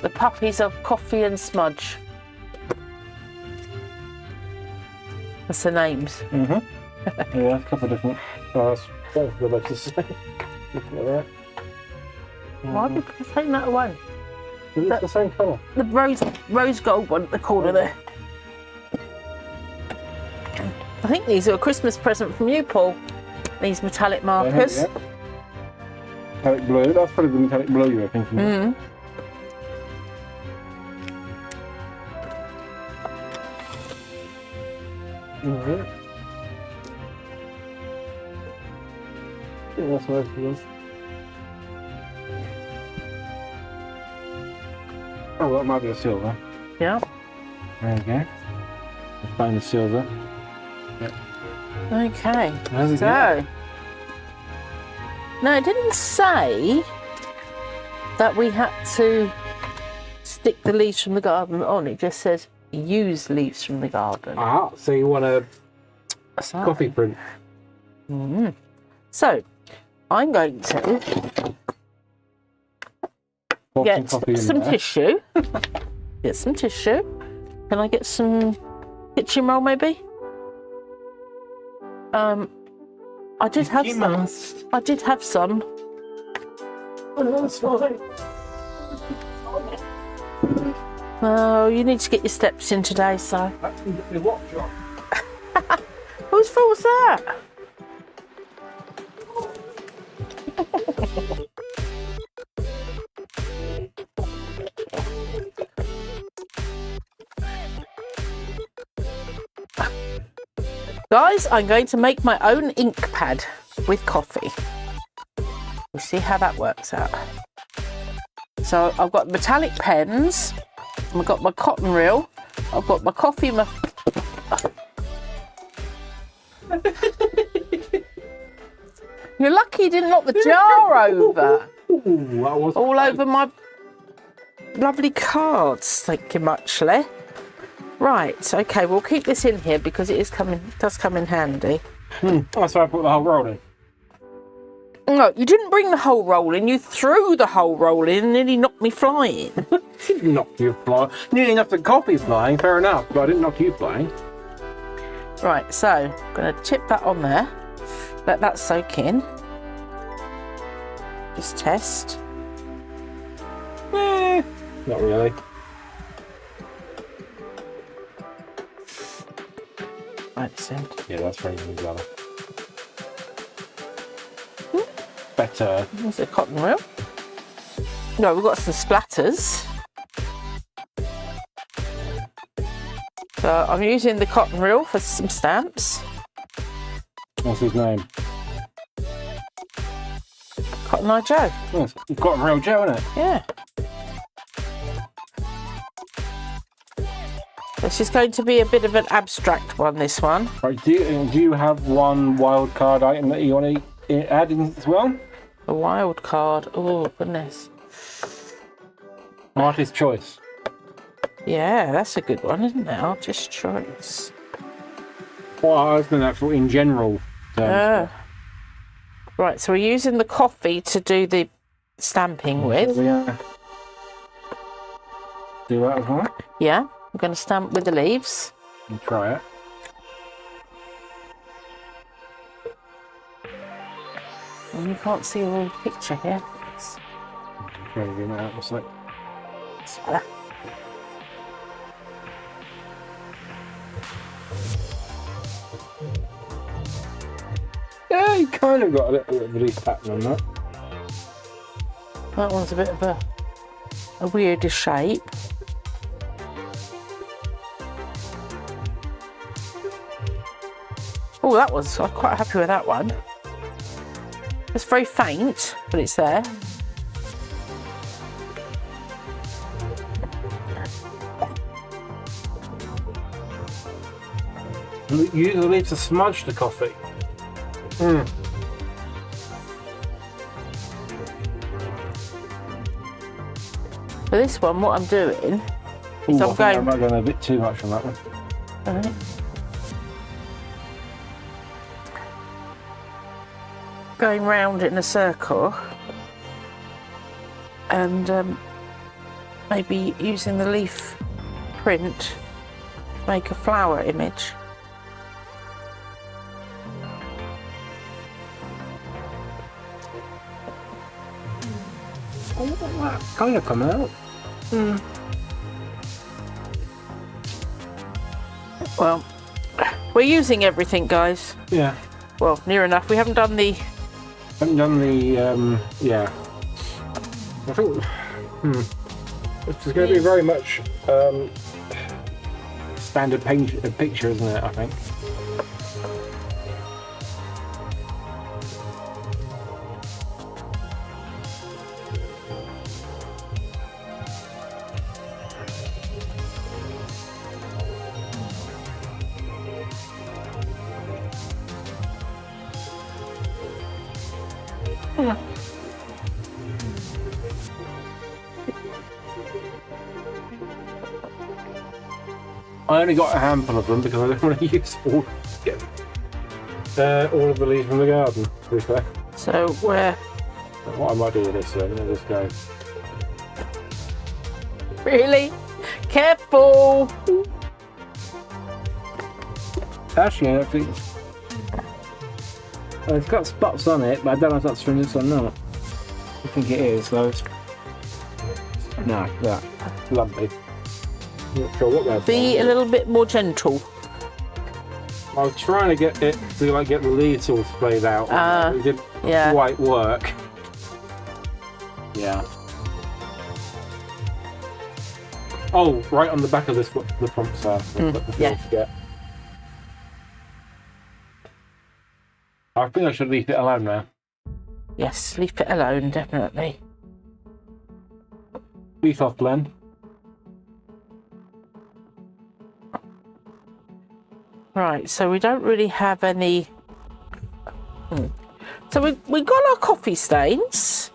The puppies are coffee and smudge. That's the names. Mm-hmm. Yeah, a couple of different. Oh, that's the best to say. Looking at that. Why did you take that away? It's the same colour. The rose gold one at the corner there. I think these are a Christmas present from you, Paul. These metallic markers. Yeah. Metallic blue. That's probably the metallic blue you were thinking of. Mm. Mm-hmm. I think that's most of them. Oh, well, that might be a silver. Yeah. There we go. Let's find the silver. Okay. There we So, go. no, it didn't say that we had to stick the leaves from the garden on. It just says use leaves from the garden. Ah, so you want a So, coffee print? So, I'm going to Pour get coffee in some there. tissue. Get some tissue. Can I get some kitchen roll, maybe? I did have You some. must. I did have some. That's fine. Oh, you need to get your steps in today, so. That's the watch on. Whose fault was that? Guys, I'm going to make my own ink pad with coffee. We'll see how that works out. So I've got metallic pens, I've got my cotton reel, I've got my coffee, You're lucky you didn't knock the jar over. that was all over my lovely cards. Thank you muchly. Right, okay, we'll keep this in here because it does come in handy. That's why I put the whole roll in. No, you didn't bring the whole roll in. You threw the whole roll in and nearly knocked me flying. Didn't knock you flying. Nearly enough the coffee flying, fair enough, but I didn't knock you flying. Right, so I'm going to tip that on there. Let that soak in. Just test. Not really. Right, send. Yeah, that's very good. Better. There's a cotton reel. No, we've got some splatters. So I'm using the cotton reel for some stamps. What's his name? Cotton Eye Joe. Oh, you've got a real Joe, isn't it? Yeah. This is going to be a bit of an abstract one, this one. Right, do you have one wild card item that you want to add in as well? A wild card. Oh, goodness. Artist choice. Yeah, that's a good one, isn't it? Artist choice. Well, I was doing that for in general terms. Right, so we're using the coffee to do the stamping with. Yeah. Do that as well? Yeah, I'm going to stamp with the leaves. You try it. And you can't see a little picture here. Try to get that out. What's that? Yeah, you kind of got a little release pattern on that. That one's a bit of a weirder shape. Oh, I'm quite happy with that one. It's very faint, but it's there. You use the leaves to smudge the coffee. Mm. For this one, what I'm doing is I might have gone a bit too much on that one. Alright. Going round in a circle and maybe using the leaf print make a flower image. Oh, look at that. Kind of coming out. Well, we're using everything, guys. Yeah. Well, near enough. We haven't done the... yeah. I think this is going to be very much standard picture, isn't it? I think. I only got a handful of them because I didn't want to use all of the leaves from the garden, to be fair. So where... What I might do with this then, I'll just go. Really? Careful! Actually, I think it's got spots on it, but I don't know if that's from this or not. I think it is, though. No, that lumpy. Not sure what that's. Be a little bit more gentle. I was trying to get it to like get the leaves all splayed out. It didn't quite work. Yeah. Oh, right on the back of this, what the prompts are. Yeah. I think I should leave it alone now. Yes, leave it alone, definitely. Leaf off, Glenn. Right, so we don't really have any... So we got our coffee stains.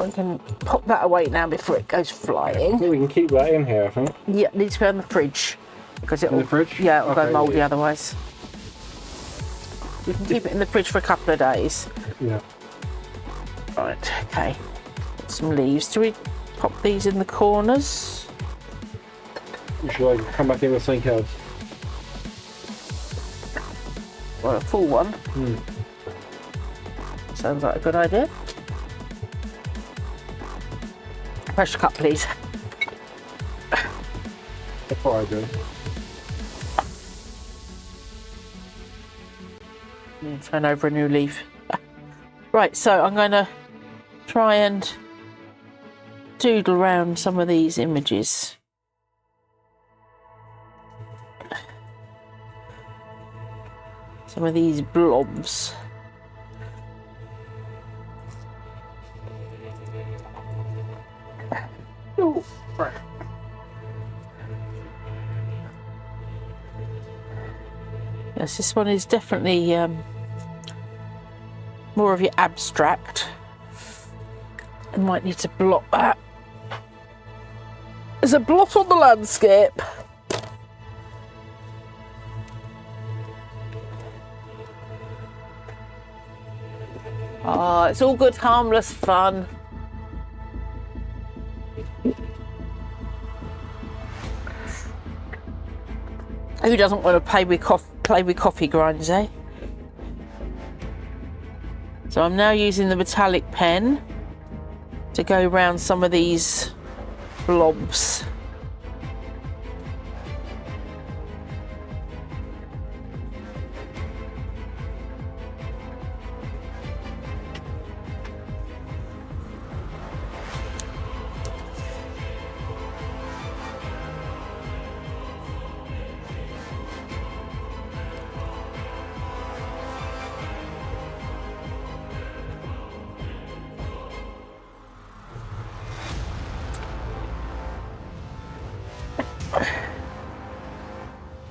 we can pop that away now before it goes flying. Well, we can keep that in here, I think. Yeah, needs to be on the fridge because it'll. In the fridge? Yeah, it'll Okay, go mouldy yeah. otherwise. You can keep it in the fridge for a couple of days. Yeah. Right. Okay. Got some leaves. Do we pop these in the corners? Shall I come back in with something else? Well, a full one. Sounds like a good idea. Pressure cup, please. That's what I do. Turn over a new leaf. Right, so I'm going to try and doodle around some of these images. Some of these blobs. Oh, right. Yes, this one is definitely more of your abstract. I might need to blot that. There's a blot on the landscape. Oh, it's all good, harmless fun. Who doesn't want to play with coffee grinds, eh? So I'm now using the metallic pen to go around some of these blobs.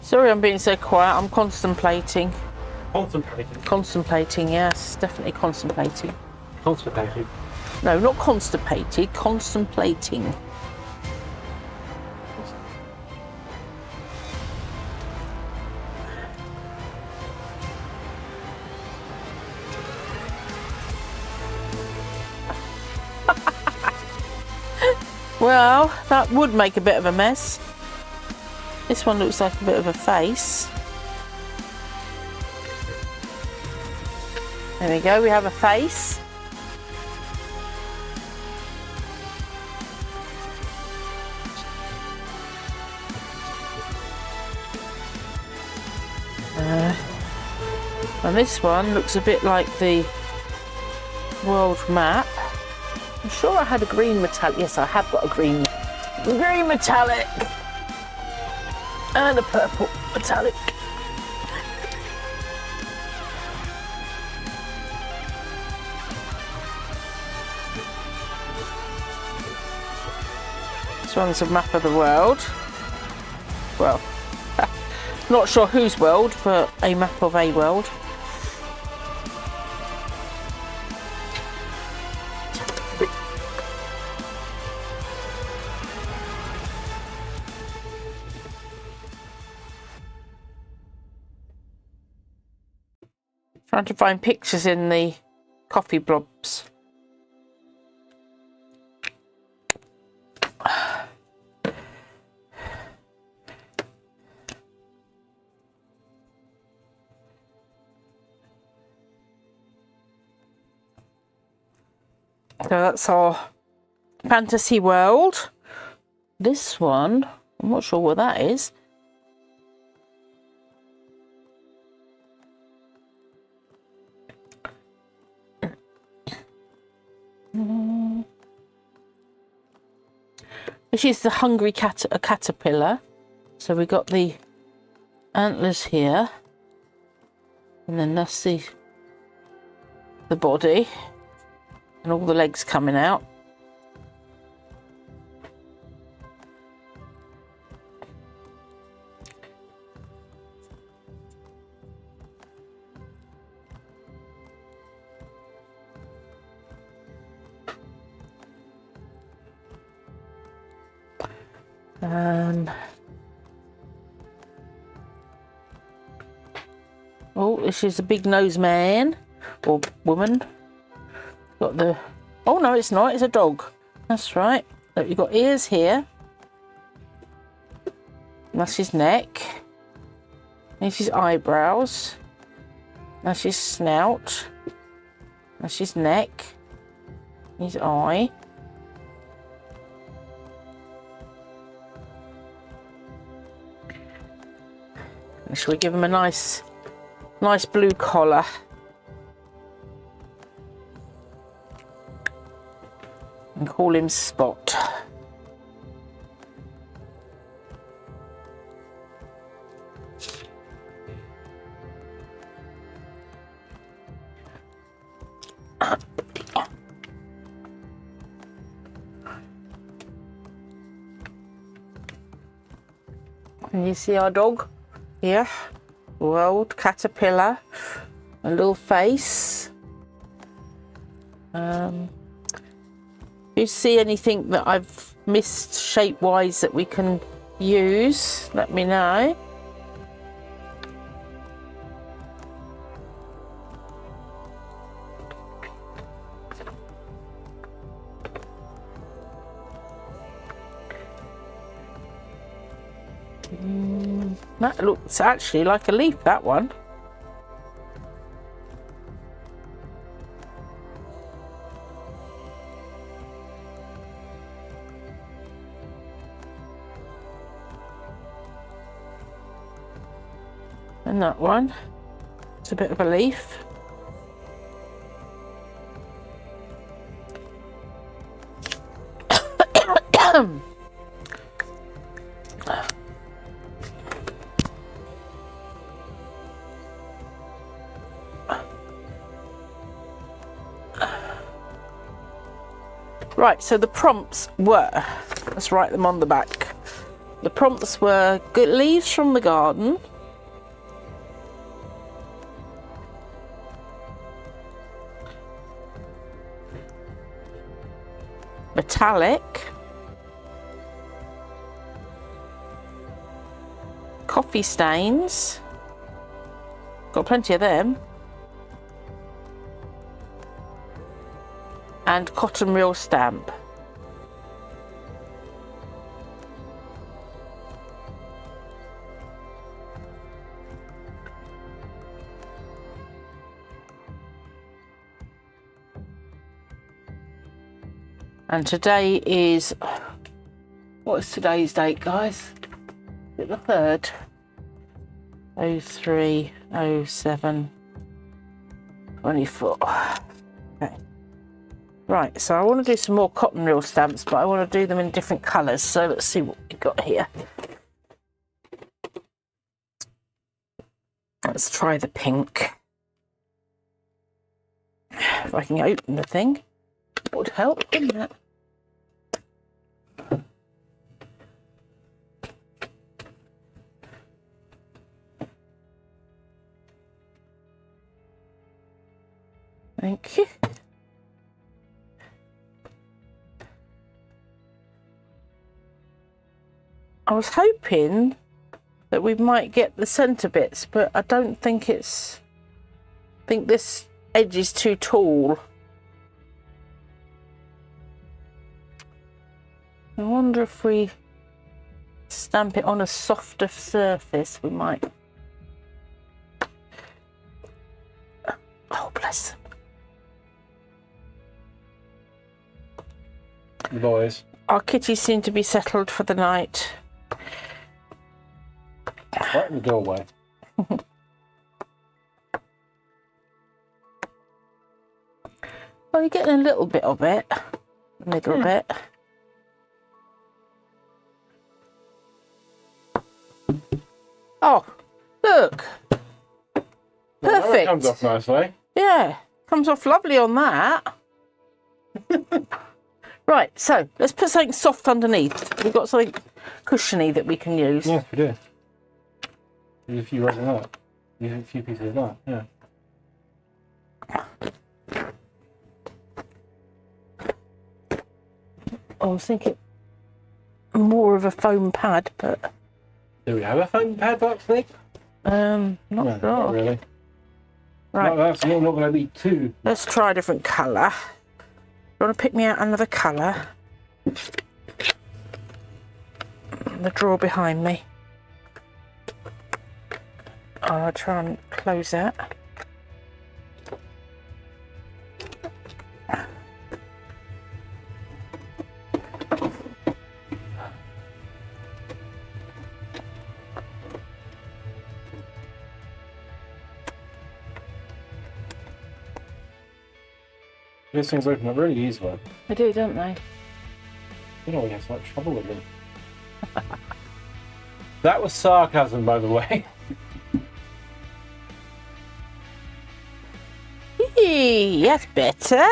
Sorry I'm being so quiet, I'm contemplating. Concentrating. Contemplating, yes, definitely contemplating. Constipated. No, not constipated, contemplating. Well, that would make a bit of a mess. This one looks like a bit of a face. There we go, we have a face. And this one looks a bit like the world map. I'm sure I had a green metallic. Yes, I have got a green metallic. And a purple metallic. This one's a map of the world. Well, not sure whose world, but a map of a world. Trying to find pictures in the coffee blobs. So that's our fantasy world. This one, I'm not sure what that is. This is the hungry caterpillar. So we got the antlers here, and then that's the body, and all the legs coming out. Oh, this is a big nose man or woman. Got the. Oh no, it's not. It's a dog. That's right. Look, you've got ears here. That's his neck. There's his eyebrows. That's his snout. That's his neck. His eye. And shall we give him a nice blue collar? And call him Spot. Can you see our dog here? World caterpillar, a little face. If you see anything that I've missed shape-wise that we can use, let me know. That looks actually like a leaf, that one. And that one, it's a bit of a leaf. Right, so the prompts were, let's write them on the back. The prompts were good leaves from the garden, metallic, coffee stains, got plenty of them, and cotton reel stamp. And today is, what is today's date, guys? Is it the 3rd? 03, 07, 24. Okay. Right, so I want to do some more cotton reel stamps, but I want to do them in different colours. So let's see what we've got here. Let's try the pink. If I can open the thing, it would help, wouldn't it? Thank you. I was hoping that we might get the centre bits, but I don't think it's... I think this edge is too tall. I wonder if we stamp it on a softer surface, we might... Oh, bless them. The boys. Our kitties seem to be settled for the night. Right in the doorway. Well, you're getting a little bit of it. A little bit. Oh, look. Perfect. That comes off nicely. Yeah, comes off lovely on that. Right, so let's put something soft underneath. We've got something cushiony that we can use. Yes, we do. There's a few rows of that. There's a few pieces of that, yeah. I was thinking, more of a foam pad, but Do we have a foam pad that thick? not No, sure. not really. Right, No, that's not going to be too. let's try a different colour. You want to pick me out another colour? The drawer behind me. I'll try and close that. These things open up really easily. They do, don't they? You know, we have so much trouble with them. That was sarcasm, by the way. Eee, that's better.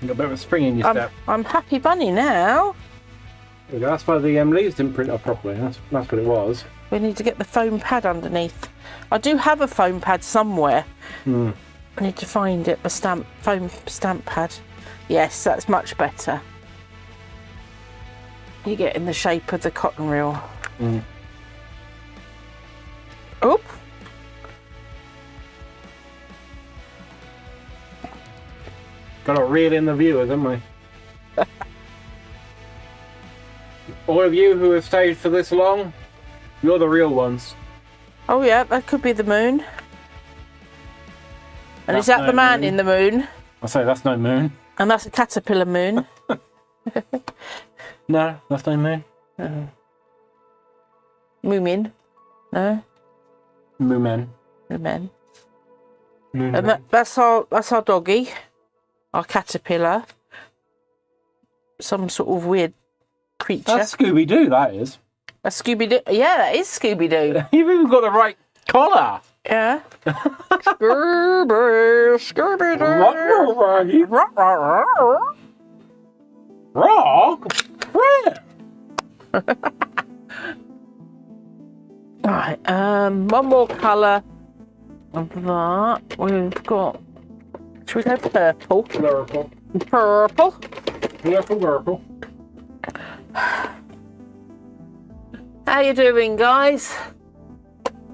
You got a bit of a spring in your step. I'm happy bunny now. There we go. That's why the leaves didn't print up properly. That's what it was. We need to get the foam pad underneath. I do have a foam pad somewhere. Hmm. I need to find it, a foam stamp pad. Yes, that's much better. You get in the shape of the cotton reel. Mm. Oop. Got to reel in the viewers, haven't we? All of you who have stayed for this long, you're the real ones. Oh yeah, that could be the moon. And That's is that no the man moon. in the moon? I say that's no moon. And that's a caterpillar moon. No, that's no moon. Moomin. No? Moomen. Moomin. Moon. And that's our doggy. Our caterpillar. Some sort of weird creature. That's Scooby Doo. That is. A Scooby-Doo. Yeah, that is Scooby-Doo. You've even got the right collar. Yeah. Scooby, Scooby-Doo. Rock. Where? Right, one more colour of that. We've got, should we go purple? Purple. Purple. Purple. How you doing, guys?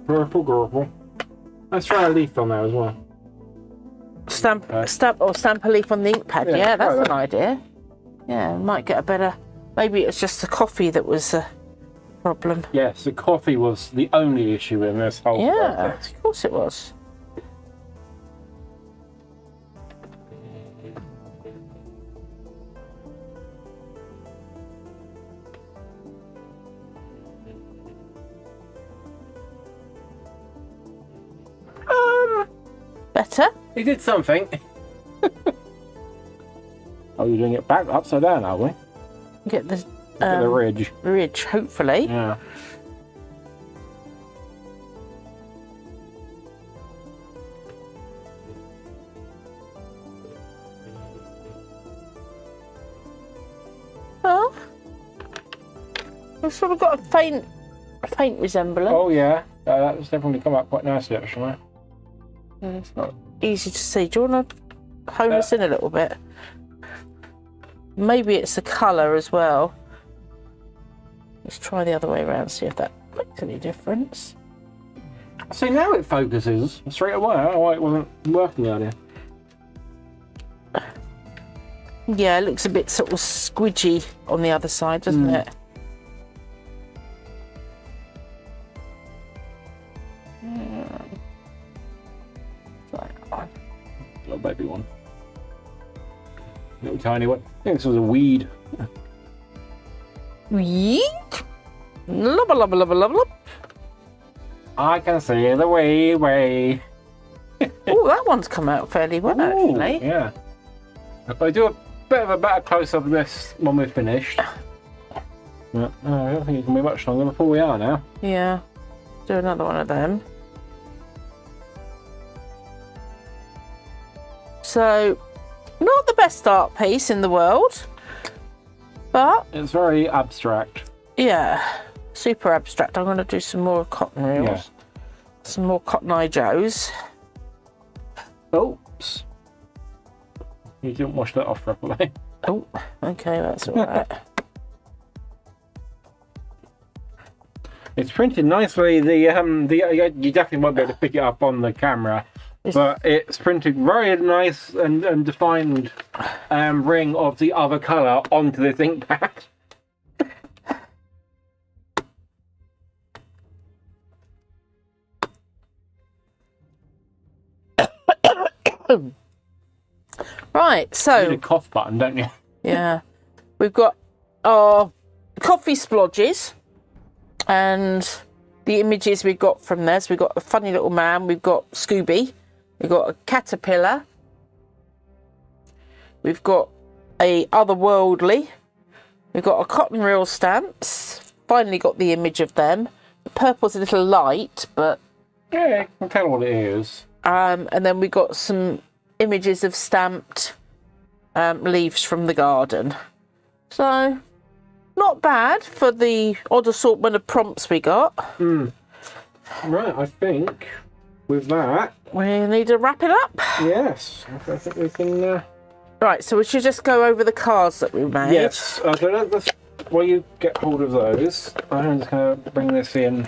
Purple. Let's try a leaf on there as well. Stamp a leaf on the ink pad. Yeah, Yeah, that's try an idea. Yeah, might get a better. Maybe it's just the coffee that was a problem. Yes, the coffee was the only issue in this whole Yeah, process. of course it was. Better? He did something. Oh, you're doing it back upside down, are we? Get the Look at the ridge. ridge, hopefully. Yeah. Oh, we've sort of got a faint resemblance. Oh yeah, that's definitely come up quite nicely actually. It's not easy to see. Do you want to hone us in a little bit? Maybe it's the colour as well. Let's try the other way around, see if that makes any difference. See, now it focuses straight away. I don't know why it wasn't working earlier. Yeah, it looks a bit sort of squidgy on the other side, doesn't it? Little baby one. Little tiny one. I think this was a weed. Yeet! Lubba lubba lubba lubba lubba. I can see the way. Oh, that one's come out fairly well, actually. Yeah. If I do a bit of a better close-up of this when we're finished. Yeah, I don't think it can be much longer before we are now. Yeah. Do another one of them. So, not the best art piece in the world, but It's very abstract. yeah, super abstract. I'm going to do some more cotton reels, Yeah. some more Cotton Eye Joes. Oops. You didn't wash that off properly. Oh, okay, that's all right. It's printed nicely. The you definitely won't be able to pick it up on the camera, but it's printed very nice and defined ring of the other colour onto this ink pad. Right, You so need a cough button, don't you? yeah, we've got our coffee splodges and the images we got from this. We've got a funny little man, we've got Scooby, we've got a caterpillar, we've got a otherworldly, we've got a cotton reel stamps, finally got the image of them. The purple's a little light, but Yeah, you can tell what it is. and then we got some images of stamped leaves from the garden. So not bad for the odd assortment of prompts we got. Right, I think with that, We need to wrap it up. yes, I think we can. Right, so we should just go over the cards that we made. Yes, so let's, while you get hold of those, I'm just going to bring this in.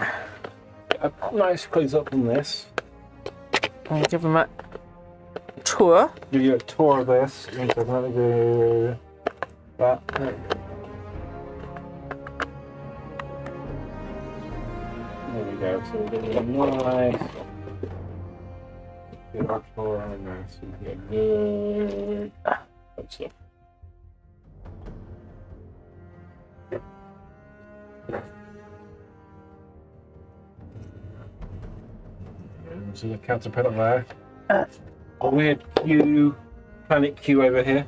Get a nice close up on this. I'll give them a tour. Give you a tour of this. Let me do that. There we go. So we're getting a nice. Get our tour on this. We get good. That's it. See the caterpillar there. A weird Q, Planet Q over here.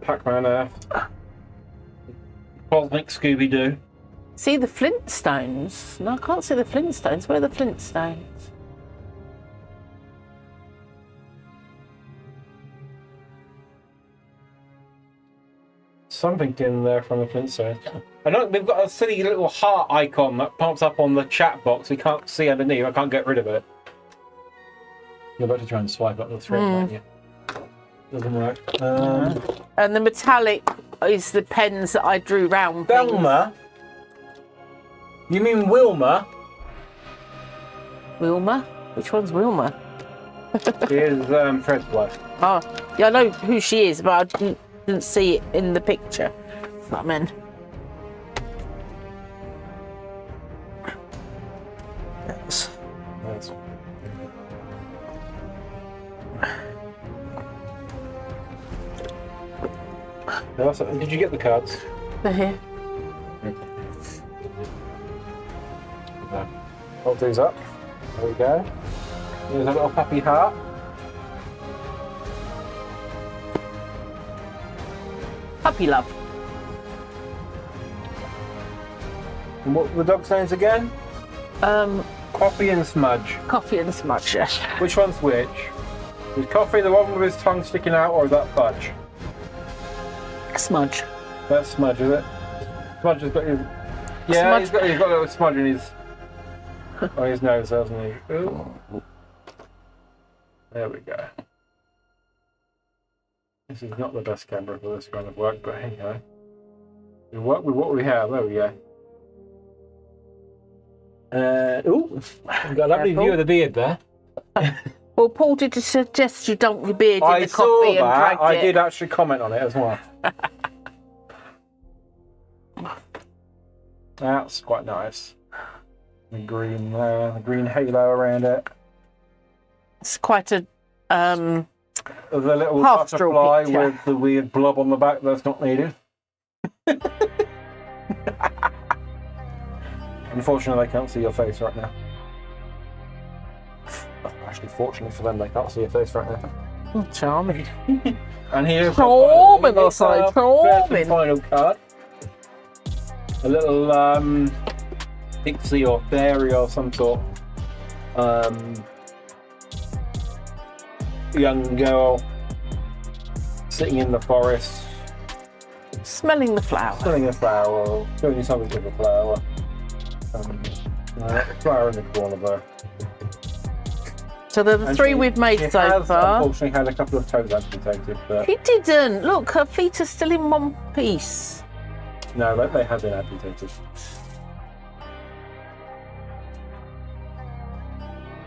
Pac-Man Earth. Cosmic Scooby-Doo. See the Flintstones? No, I can't see the Flintstones. Where are the Flintstones? Something in there from the Flintstones. I know we've got a silly little heart icon that pops up on the chat box. We can't see underneath. I can't get rid of it. You're about to try and swipe up the thread, aren't you? Doesn't work. And the metallic is the pens that I drew round. things. Velma? You mean Wilma? Wilma? Which one's Wilma? She is Fred's wife. Oh, yeah, I know who she is, but I didn't see it in the picture. That's what I meant. Yes. That's... Did you get the cards? They're here. Hold these up. There we go. Here's a little happy heart. Puppy love. And what were the dog's names again? Coffee and Smudge. Coffee and smudge, yes. Which one's which? Is Coffee the one with his tongue sticking out, or is that Fudge? Smudge. That's Smudge, is it? Smudge has got his... Yeah, Smudge. he's got a little smudge in his... on his nose, hasn't he? Ooh. There we go. This is not the best camera for this kind of work, but hey ho. We work with what we have. There we go. Ooh, we've got a lovely Careful. view of the beard there. Well, Paul did suggest you dunk your beard in I the saw coffee and that. dragged I it. did actually comment on it as well. That's quite nice. The green there, the green halo around it. It's quite a The little Pastoral butterfly picture. with the weird blob on the back that's not needed. Unfortunately, they can't see your face right now. Actually, fortunately for them, they can't see your face right now. charming. And here's Charming, I say, first charming. and final card. A little pixie or fairy or some sort. Young girl sitting in the forest, Smelling the flower. smelling a flower, or doing something with a flower. Flower in the corner there. So the And three we've made she so has, far. unfortunately, had a couple of toes amputated, but She didn't. Look, her feet are still in one piece. no, they have been amputated.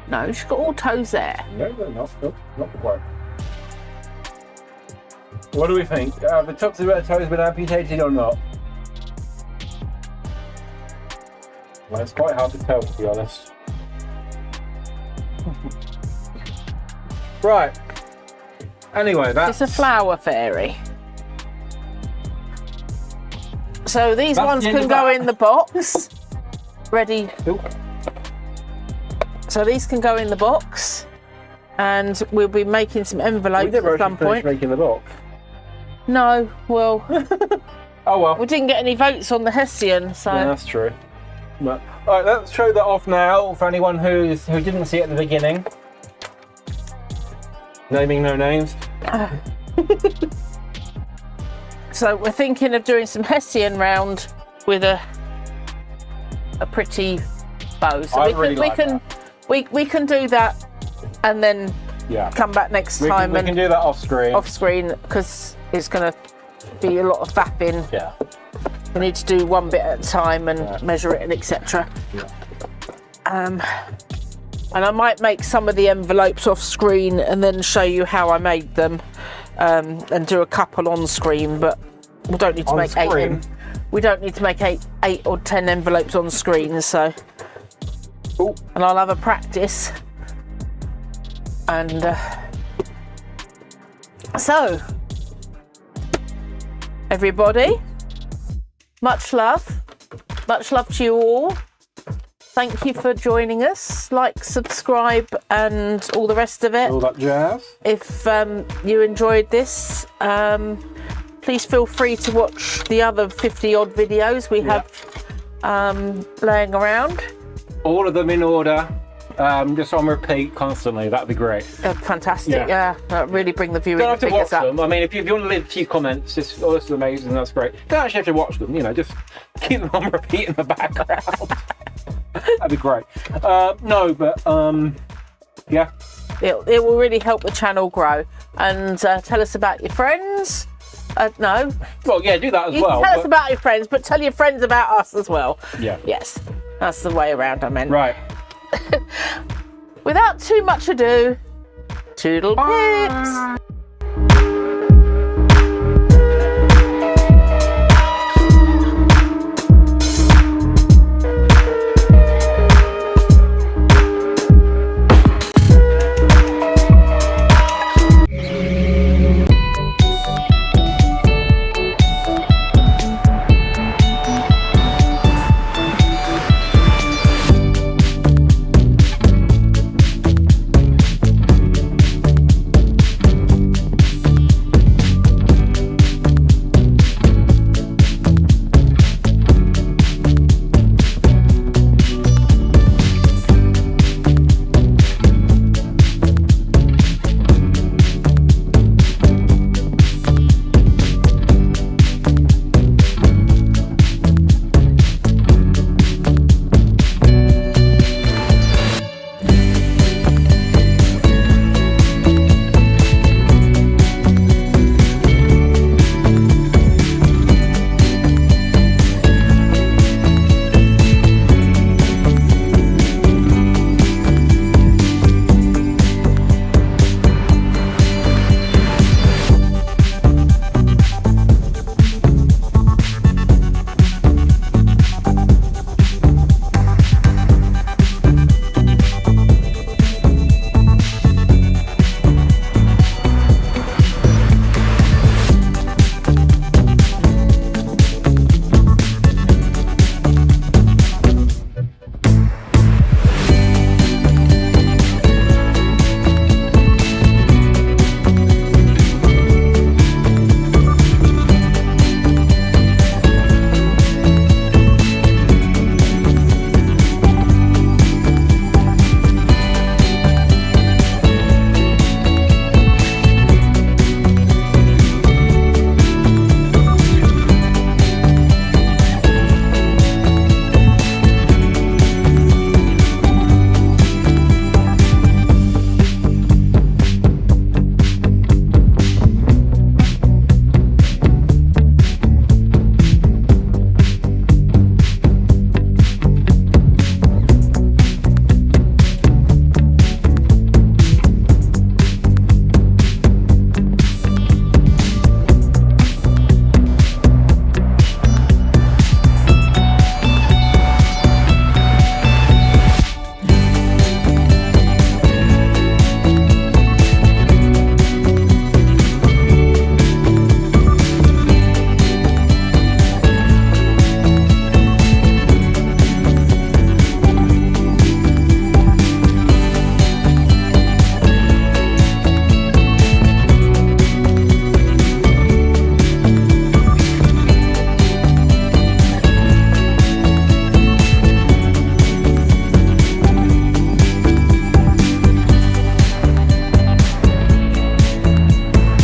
No, she's got all toes there. No, they're not. Nope, not quite. What do we think? The tops of her toes been amputated or not? Well, it's quite hard to tell, to be honest. Right. Anyway, that's... It's a flower fairy. So these That's ones the end can of go that. in the box. Ready. Oop. So these can go in the box. And we'll be making some We envelopes never at some actually finished point. making the box. No, well, Oh well. we didn't get any votes on the Hessian, so... Yeah, that's true. But, all right, let's show that off now for anyone who didn't see it at the beginning. Naming no names. So we're thinking of doing some Hessian round with a pretty bow. So I really like we can do that and then Yeah. come back next We time can and do that off screen. off screen because it's going to be a lot of faffing. Yeah. We need to do one bit at a time and Yeah. measure it and etc. Yeah. And I might make some of the envelopes off screen and then show you how I made them, and do a couple on screen. But we don't need to On make screen? we don't need to make eight or 10 envelopes on screen. So, Ooh. and I'll have a practice. And so, everybody, much love to you all. Thank you for joining us. Like, subscribe, and all the rest of it. All that jazz. If you enjoyed this, please feel free to watch the other 50 odd videos we have laying around. All of them in order. Just on repeat constantly. That'd be great. Fantastic, Yeah. really bring the viewing Don't have to figures watch up. them. I mean, if you want to leave a few comments, just, oh, this is amazing, that's great. Don't actually have to watch them, just keep them on repeat in the background. That'd be great. No, but, yeah. It will really help the channel grow. And tell us about your friends. No, Well, yeah, do that as you well. can tell us but- about your friends, but tell your friends about us as well. Yeah. Yes, that's the way around, I meant. Right. Without too much ado, toodle pips.